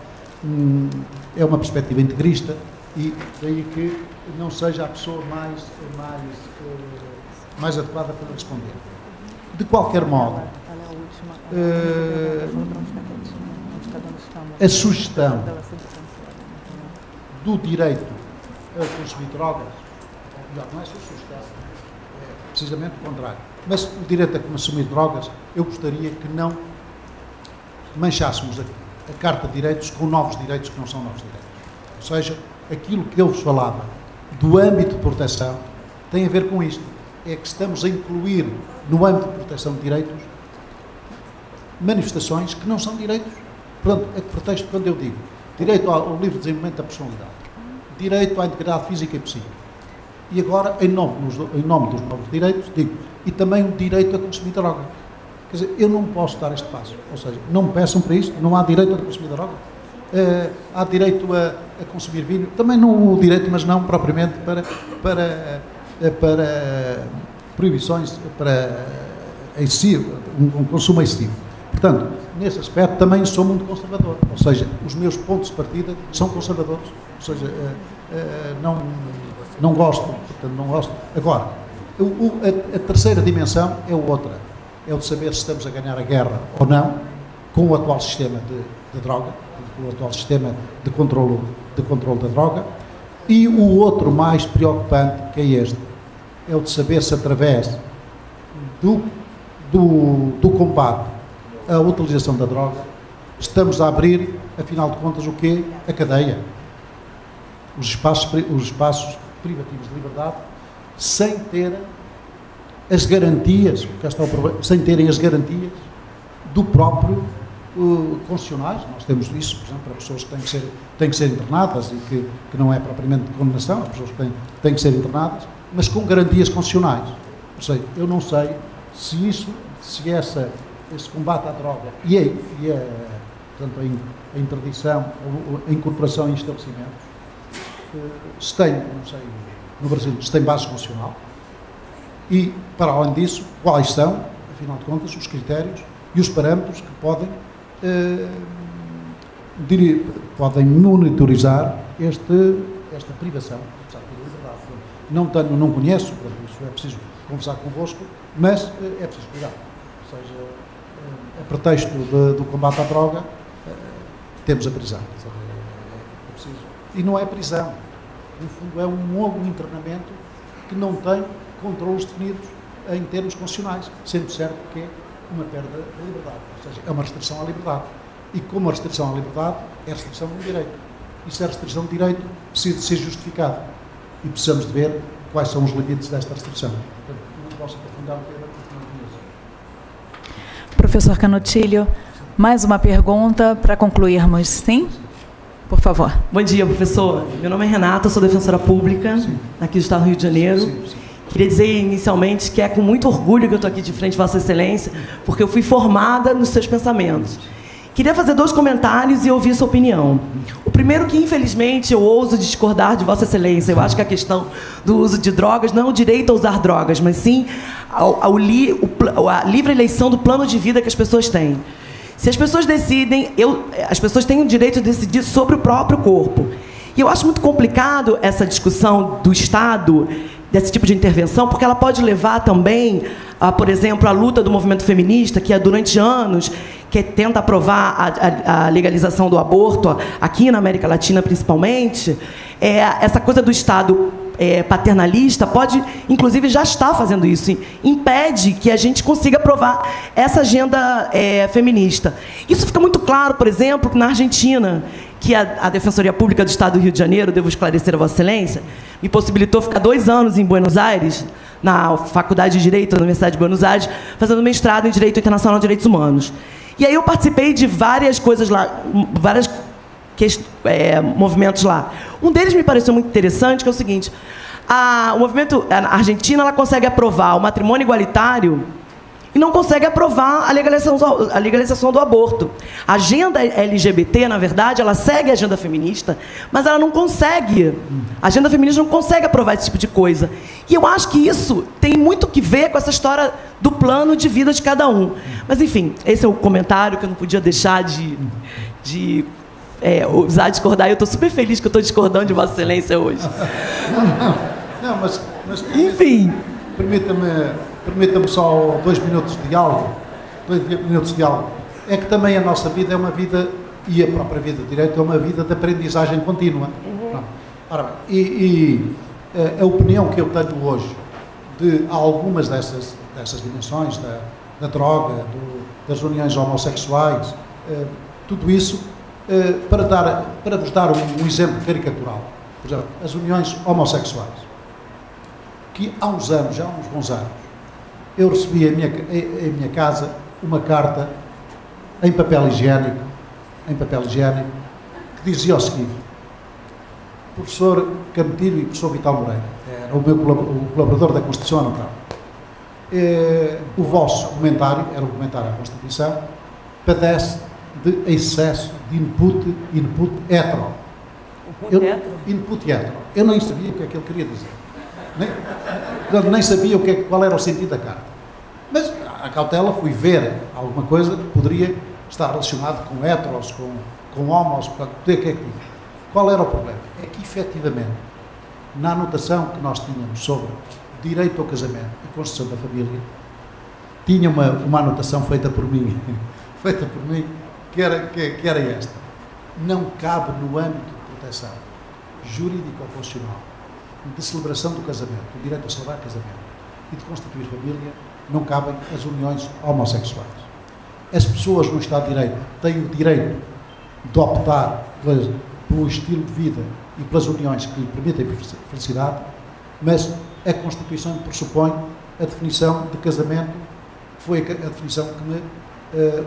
é uma perspectiva integrista e daí que não seja a pessoa mais adequada para responder. De qualquer modo, a sugestão do direito a consumir drogas, não é sugestão, é precisamente o contrário, mas o direito a consumir drogas, eu gostaria que não manchássemos a Carta de Direitos com novos direitos que não são novos direitos. Ou seja, aquilo que eu vos falava do âmbito de proteção tem a ver com isto. É que estamos a incluir no âmbito de proteção de direitos manifestações que não são direitos. Portanto, a que pretexto quando eu digo direito ao livre desenvolvimento da personalidade, direito à integridade física e psíquica, e agora, em nome dos novos direitos, digo, e também o direito a consumir droga. Quer dizer, eu não posso dar este passo. Ou seja, não me peçam para isto, não há direito a consumir droga. Há direito a consumir vinho, também não o direito, mas não propriamente para proibições, para excessivo, um consumo excessivo. Portanto, nesse aspecto também sou muito conservador, ou seja, os meus pontos de partida são conservadores, ou seja, não gosto, portanto não gosto. Agora, a terceira dimensão é outra, é o de saber se estamos a ganhar a guerra ou não com o atual sistema de droga, com o atual sistema de controle da droga, E o outro mais preocupante, que é este, é o de saber se através do combate à utilização da droga estamos a abrir, afinal de contas, o quê? A cadeia. Os espaços privativos de liberdade, sem ter as garantias, sem terem as garantias do próprio constitucionais. Nós temos isso, por exemplo, para pessoas que têm que ser internadas e que não é propriamente de condenação, as pessoas que têm que ser internadas, mas com garantias constitucionais. Ou seja, eu não sei se esse combate à droga portanto, a interdição, a incorporação em estabelecimentos, se tem, não sei, no Brasil, se tem base constitucional, e, para além disso, quais são, afinal de contas, os critérios e os parâmetros que podem monitorizar esta privação de liberdade. Não conheço, por isso é preciso conversar convosco, mas é preciso cuidar. Ou seja, a pretexto do combate à droga, temos a prisão. É preciso. E não é prisão. No fundo, é um novo internamento que não tem controlos definidos em termos constitucionais, sendo certo que é uma perda da liberdade. Ou seja, é uma restrição à liberdade. E como a restrição à liberdade é restrição de um direito. E se é restrição de direito, precisa de ser justificado. E precisamos de ver quais são os limites desta restrição. Portanto, não posso aprofundar o tema porque não conheço. Professor Canutilho, mais uma pergunta para concluirmos, sim? Por favor. Bom dia, professor. Meu nome é Renata, sou defensora pública aqui do Estado do Rio de Janeiro. Sim. Queria dizer inicialmente que é com muito orgulho que eu estou aqui de frente a Vossa Excelência, porque eu fui formada nos seus pensamentos. Queria fazer 2 comentários e ouvir sua opinião. O primeiro que, infelizmente, eu ouso discordar de Vossa Excelência. Eu acho que a questão do uso de drogas não é o direito a usar drogas, mas sim a livre eleição do plano de vida que as pessoas têm. Se as pessoas decidem, as pessoas têm o direito de decidir sobre o próprio corpo. E eu acho muito complicado essa discussão do Estado, desse tipo de intervenção, porque ela pode levar também, por exemplo, a luta do movimento feminista, que durante anos que tenta aprovar a legalização do aborto, aqui na América Latina principalmente, essa coisa do Estado paternalista pode, inclusive, já está fazendo isso, impede que a gente consiga aprovar essa agenda feminista. Isso fica muito claro, por exemplo, na Argentina, que a Defensoria Pública do Estado do Rio de Janeiro, devo esclarecer a Vossa Excelência, me possibilitou ficar 2 anos em Buenos Aires, na Faculdade de Direito da Universidade de Buenos Aires, fazendo mestrado em Direito Internacional de Direitos Humanos. E aí eu participei de várias coisas lá, vários movimentos lá. Um deles me pareceu muito interessante, que é o seguinte: o movimento, a Argentina, ela consegue aprovar o matrimônio igualitário e não consegue aprovar a legalização do aborto. A agenda LGBT, na verdade, ela segue a agenda feminista, mas ela não consegue. A agenda feminista não consegue aprovar esse tipo de coisa. E eu acho que isso tem muito que ver com essa história do plano de vida de cada um. Mas, enfim, esse é o comentário que eu não podia deixar de usar discordar. Eu estou super feliz que eu estou discordando de Vossa Excelência hoje. Não, mas enfim. Permita-me só 2 minutos de diálogo. 2 minutos de diálogo. É que também a nossa vida é uma vida, e a própria vida de direito é uma vida de aprendizagem contínua. Ora bem, a opinião que eu tenho hoje de algumas dessas dimensões, da droga, das uniões homossexuais, tudo isso, para vos dar um exemplo caricatural. Por exemplo, as uniões homossexuais, que há uns anos, já há uns bons anos, eu recebi em minha casa uma carta em papel higiênico, que dizia o seguinte: professor Canutilho e professor Vital Moreira, era o meu colaborador da Constituição Natal. O vosso comentário, era um comentário à Constituição, padece de excesso de input hetero. Input hetero. Eu nem sabia o que é que ele queria dizer. Nem sabia qual era o sentido da carta. Mas, à cautela, fui ver alguma coisa que poderia estar relacionado com heteros, com homos, o que é que diz. Qual era o problema? É que, efetivamente, na anotação que nós tínhamos sobre direito ao casamento e constituição da família, tinha uma anotação feita por mim, que era esta: não cabe no âmbito de proteção jurídico-constitucional de celebração do casamento, o direito a celebrar casamento e de constituir família, não cabem as uniões homossexuais. As pessoas no Estado de Direito têm o direito de optar pelo estilo de vida e pelas uniões que lhe permitem felicidade, mas a Constituição pressupõe a definição de casamento, que foi a definição que me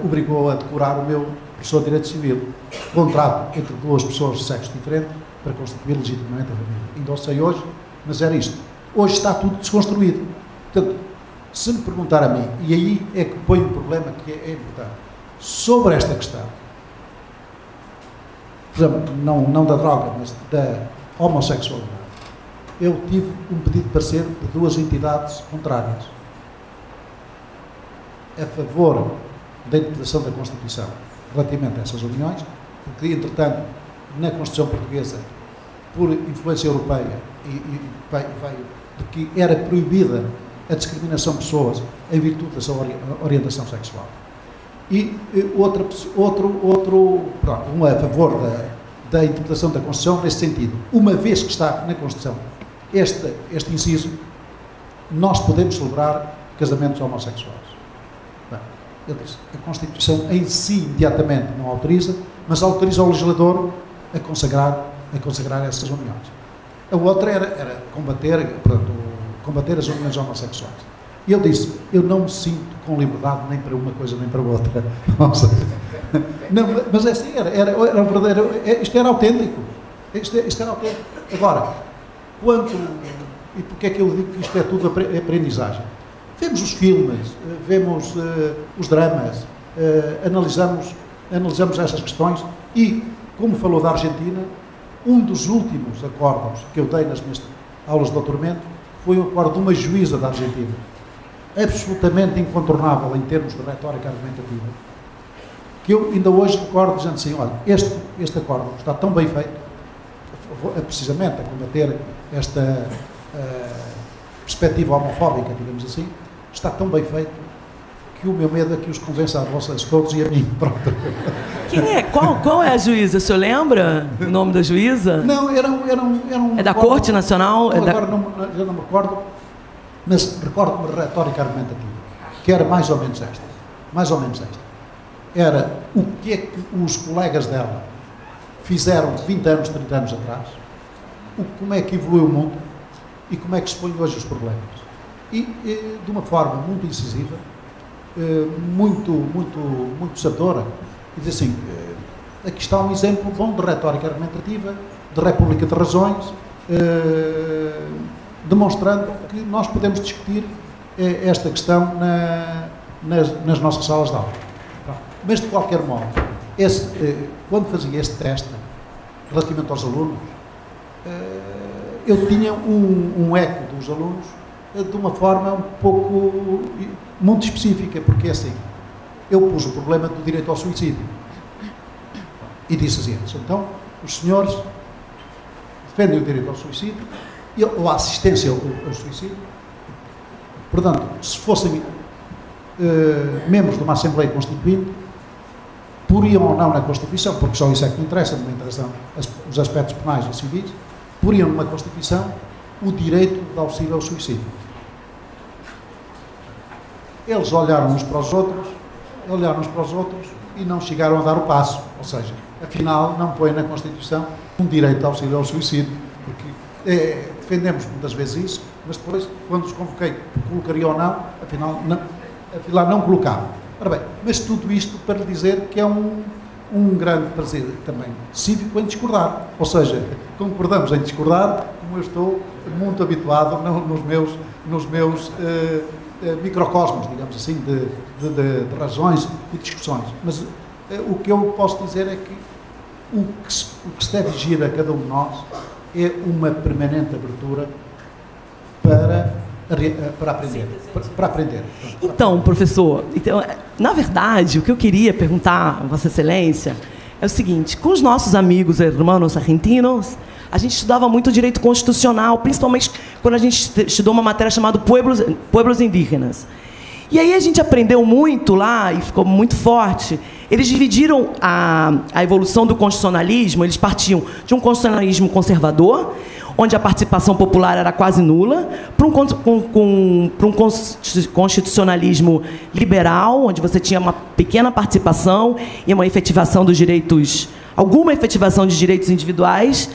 obrigou a decorar o meu professor de Direito Civil. Contrato entre duas pessoas de sexo diferente para constituir legitimamente a família. Ainda o sei hoje, mas era isto. Hoje está tudo desconstruído. Portanto, se me perguntar a mim, e aí é que põe um problema que é importante, sobre esta questão, por exemplo, não da droga, mas da homossexualidade, eu tive um pedido de parecer de duas entidades contrárias. A favor da interpretação da Constituição relativamente a essas uniões, porque, entretanto, na Constituição Portuguesa, por influência europeia, veio de que era proibida a discriminação de pessoas em virtude da sua orientação sexual. E um a favor da interpretação da Constituição nesse sentido. Uma vez que está na Constituição este inciso, nós podemos celebrar casamentos homossexuais. Bem, eu disse, a Constituição em si imediatamente não autoriza, mas autoriza o legislador a consagrar essas uniões. A outra era combater as uniões homossexuais. E eu disse, eu não me sinto com liberdade nem para uma coisa nem para outra. Não, mas assim era verdadeiro, isto era autêntico. Isto era autêntico. Agora, e porque é que eu digo que isto é tudo aprendizagem? Vemos os filmes, vemos os dramas, analisamos essas questões e, como falou da Argentina, um dos últimos acordos que eu dei nas minhas aulas de doutoramento foi o acordo de uma juíza da Argentina, absolutamente incontornável em termos de retórica argumentativa, que eu ainda hoje recordo dizendo assim, olha, este acordo está tão bem feito, precisamente a combater esta perspectiva homofóbica, digamos assim, está tão bem feito que o meu medo é que os convença a vocês todos e a mim. Pronto. Qual é a juíza? O senhor lembra o nome da juíza? Não, era um é da Corte Nacional? Agora já não me recordo, mas recordo-me a retórica argumentativa, que era mais ou menos esta. Mais ou menos esta. Era o que é que os colegas dela fizeram 20 anos, 30 anos atrás, como é que evoluiu o mundo e como é que se põem hoje os problemas. E de uma forma muito incisiva, muito sabedora, e diz assim, aqui está um exemplo bom de retórica argumentativa, de república de razões, demonstrando que nós podemos discutir esta questão nas nossas salas de aula. Mas, de qualquer modo, quando fazia este teste, relativamente aos alunos, eu tinha um eco dos alunos de uma forma muito específica, porque é assim, eu pus o problema do direito ao suicídio e disse assim, então, os senhores defendem o direito ao suicídio ou a assistência ao suicídio, portanto, se fossem membros de uma Assembleia Constituinte, poriam ou não na Constituição, porque só isso é que me interessa, não me interessam os aspectos penais ou civis, poriam numa Constituição o direito de auxílio ao suicídio. Eles olharam uns para os outros e não chegaram a dar o passo, ou seja, afinal não põe na Constituição um direito de auxílio ao suicídio, porque defendemos muitas vezes isso, mas depois, quando os convoquei, colocaria ou não, afinal não colocava. Ora bem, mas tudo isto para dizer que é um grande prazer também cívico em discordar, ou seja, concordamos em discordar, como eu estou muito habituado nos meus microcosmos, digamos assim, de razões e discussões. Mas o que eu posso dizer é que o que se deve exigir a cada um de nós é uma permanente abertura para aprender. Então, professor, na verdade, o que eu queria perguntar a Vossa Excelência é o seguinte: com os nossos amigos hermanos argentinos, a gente estudava muito direito constitucional, principalmente quando a gente estudou uma matéria chamada Pueblos Indígenas. E aí a gente aprendeu muito lá, e ficou muito forte. Eles dividiram a evolução do constitucionalismo, eles partiam de um constitucionalismo conservador, onde a participação popular era quase nula, para um constitucionalismo liberal, onde você tinha uma pequena participação e uma efetivação dos direitos, alguma efetivação de direitos individuais,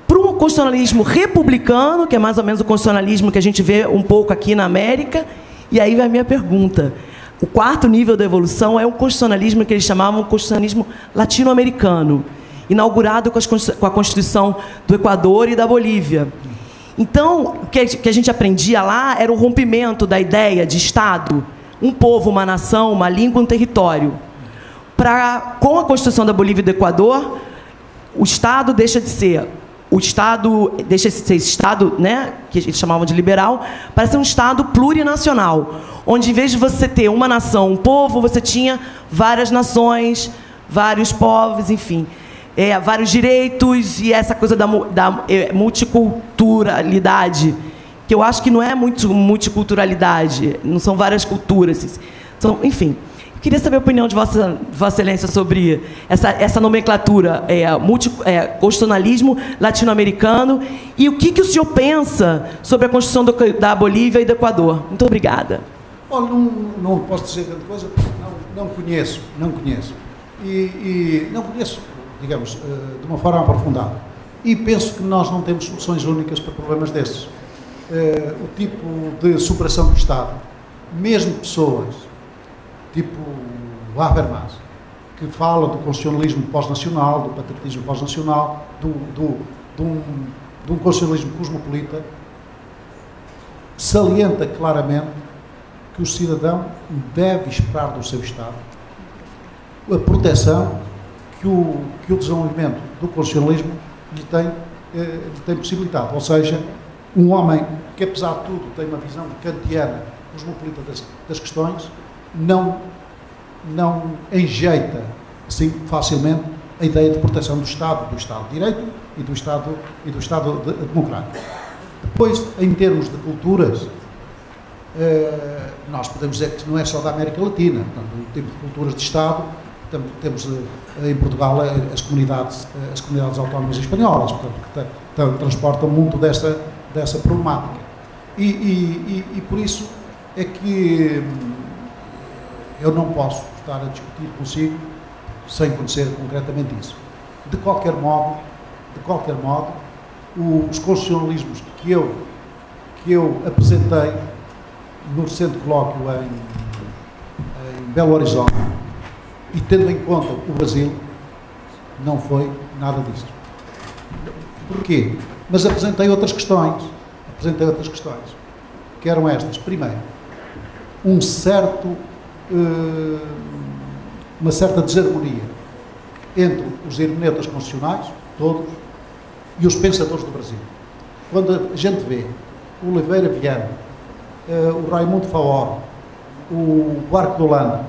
para um constitucionalismo republicano, que é mais ou menos o constitucionalismo que a gente vê um pouco aqui na América. E aí vai a minha pergunta. O quarto nível da evolução é um constitucionalismo que eles chamavam de constitucionalismo latino-americano, inaugurado com a Constituição do Equador e da Bolívia. Então, o que a gente aprendia lá era o rompimento da ideia de Estado, um povo, uma nação, uma língua, um território. Com a Constituição da Bolívia e do Equador, o Estado deixa de ser Estado, né, que eles chamavam de liberal, para ser um Estado plurinacional, onde, em vez de você ter uma nação, um povo, você tinha várias nações, vários povos, enfim, vários direitos, e essa coisa da multiculturalidade, que eu acho que não é muito multiculturalidade, não são várias culturas, enfim. Queria saber a opinião de Vossa Excelência sobre essa nomenclatura, constitucionalismo latino-americano, e o que o senhor pensa sobre a Constituição da Bolívia e do Equador. Muito obrigada. Olha, não posso dizer grande coisa, porque não conheço. E não conheço, digamos, de uma forma aprofundada. E penso que nós não temos soluções únicas para problemas desses. O tipo de superação do Estado, mesmo pessoas tipo Habermas, que fala do constitucionalismo pós-nacional, do patriotismo pós-nacional, de um constitucionalismo cosmopolita, salienta claramente que o cidadão deve esperar do seu Estado a proteção que o desenvolvimento do constitucionalismo lhe tem possibilitado. Ou seja, um homem que, apesar de tudo, tem uma visão kantiana, cosmopolita das questões, não enjeita assim facilmente a ideia de proteção do Estado de Direito e do Estado democrático. Depois, em termos de culturas, nós podemos dizer que não é só da América Latina. Portanto, o tipo de culturas de Estado, temos em Portugal as comunidades autónomas espanholas, portanto, que transportam muito dessa problemática. E por isso é que eu não posso estar a discutir consigo sem conhecer concretamente isso. De qualquer modo, os constitucionalismos que eu apresentei no recente colóquio em Belo Horizonte, e tendo em conta o Brasil, não foi nada disso. Porquê? Mas apresentei outras questões, que eram estas. Primeiro, uma certa desarmonia entre os hermeneutas constitucionais, todos, e os pensadores do Brasil. Quando a gente vê o Oliveira Viana, o Raimundo Faoro, o Buarque de Holanda,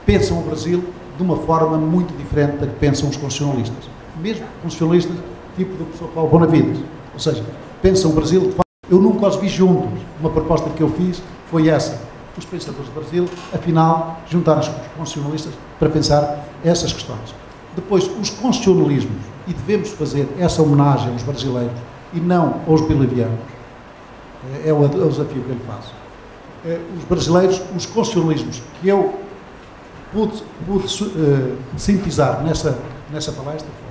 pensam o Brasil de uma forma muito diferente da que pensam os constitucionalistas. Mesmo constitucionalistas tipo do professor Paulo Bonavides. Ou seja, pensam o Brasil de forma... Eu nunca os vi juntos. Uma proposta que eu fiz foi essa. Os pensadores do Brasil, afinal, juntaram-se com os constitucionalistas para pensar essas questões. Depois, os constitucionalismos, e devemos fazer essa homenagem aos brasileiros e não aos bolivianos, é o desafio que eu lhe faço. Os brasileiros, os constitucionalismos que eu pude sintetizar nessa palestra foi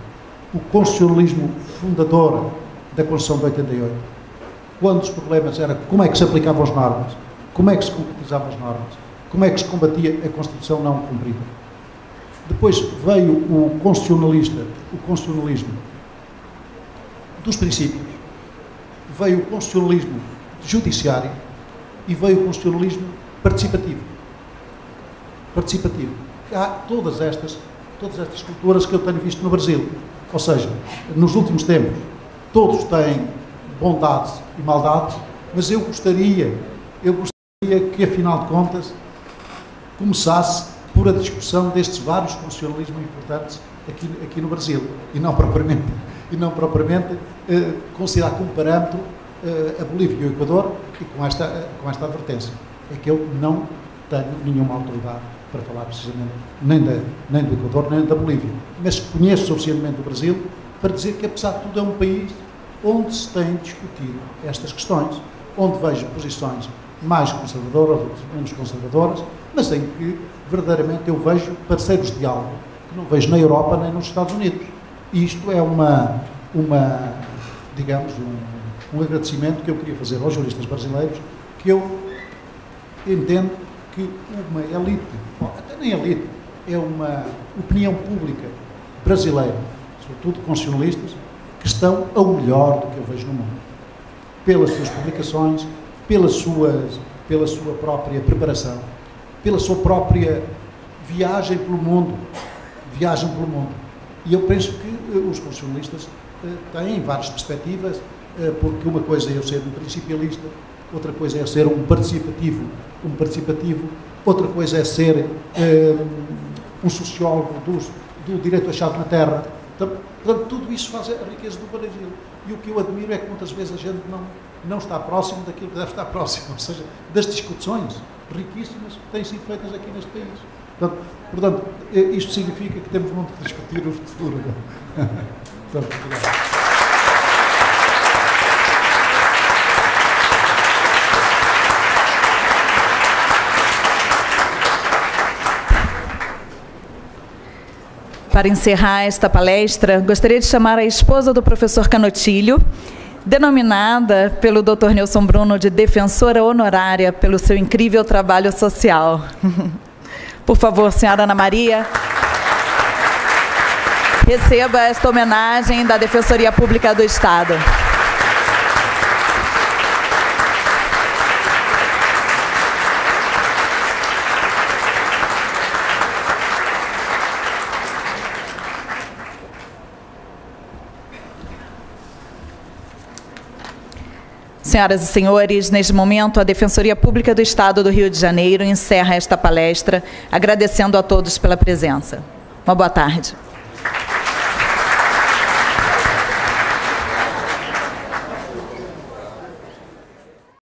o constitucionalismo fundador da Constituição de 88, quando os problemas eram como é que se aplicavam as normas, como é que se concretizavam as normas, como é que se combatia a Constituição não cumprida. Depois veio o constitucionalismo dos princípios, veio o constitucionalismo judiciário e veio o constitucionalismo participativo. Há todas estas culturas que eu tenho visto no Brasil. Ou seja, nos últimos tempos, todos têm bondades e maldades, mas eu gostaria que, afinal de contas, começasse por a discussão destes vários constitucionalismos importantes aqui no Brasil, e não propriamente considerar como parâmetro a Bolívia e o Equador, e com esta advertência. é que eu não tenho nenhuma autoridade para falar precisamente nem do Equador, nem da Bolívia. Mas conheço suficientemente o Brasil para dizer que, apesar de tudo, é um país onde se tem discutido estas questões, onde vejo posições mais conservadoras, outras menos conservadoras, mas em que, verdadeiramente, eu vejo parceiros de diálogo que não vejo na Europa nem nos Estados Unidos. E isto é digamos, um agradecimento que eu queria fazer aos juristas brasileiros, que eu entendo que uma elite, até nem elite, é uma opinião pública brasileira, sobretudo constitucionalistas, que estão ao melhor do que eu vejo no mundo. Pelas suas publicações, pela sua própria preparação, pela sua própria viagem pelo mundo. E eu penso que os constitucionalistas têm várias perspectivas, porque uma coisa é eu ser um principialista, outra coisa é ser um participativo, outra coisa é ser um sociólogo do direito achado na terra. Portanto, tudo isso faz a riqueza do Brasil. E o que eu admiro é que muitas vezes a gente não está próximo daquilo que deve estar próximo, ou seja, das discussões riquíssimas que têm sido feitas aqui neste país. Portanto, isto significa que temos muito que discutir o futuro. Portanto, obrigado. Para encerrar esta palestra, gostaria de chamar a esposa do professor Canotilho, denominada pelo Dr. Nilson Bruno de defensora honorária pelo seu incrível trabalho social. Por favor, senhora Ana Maria, receba esta homenagem da Defensoria Pública do Estado. Senhoras e senhores, neste momento, a Defensoria Pública do Estado do Rio de Janeiro encerra esta palestra, agradecendo a todos pela presença. Uma boa tarde.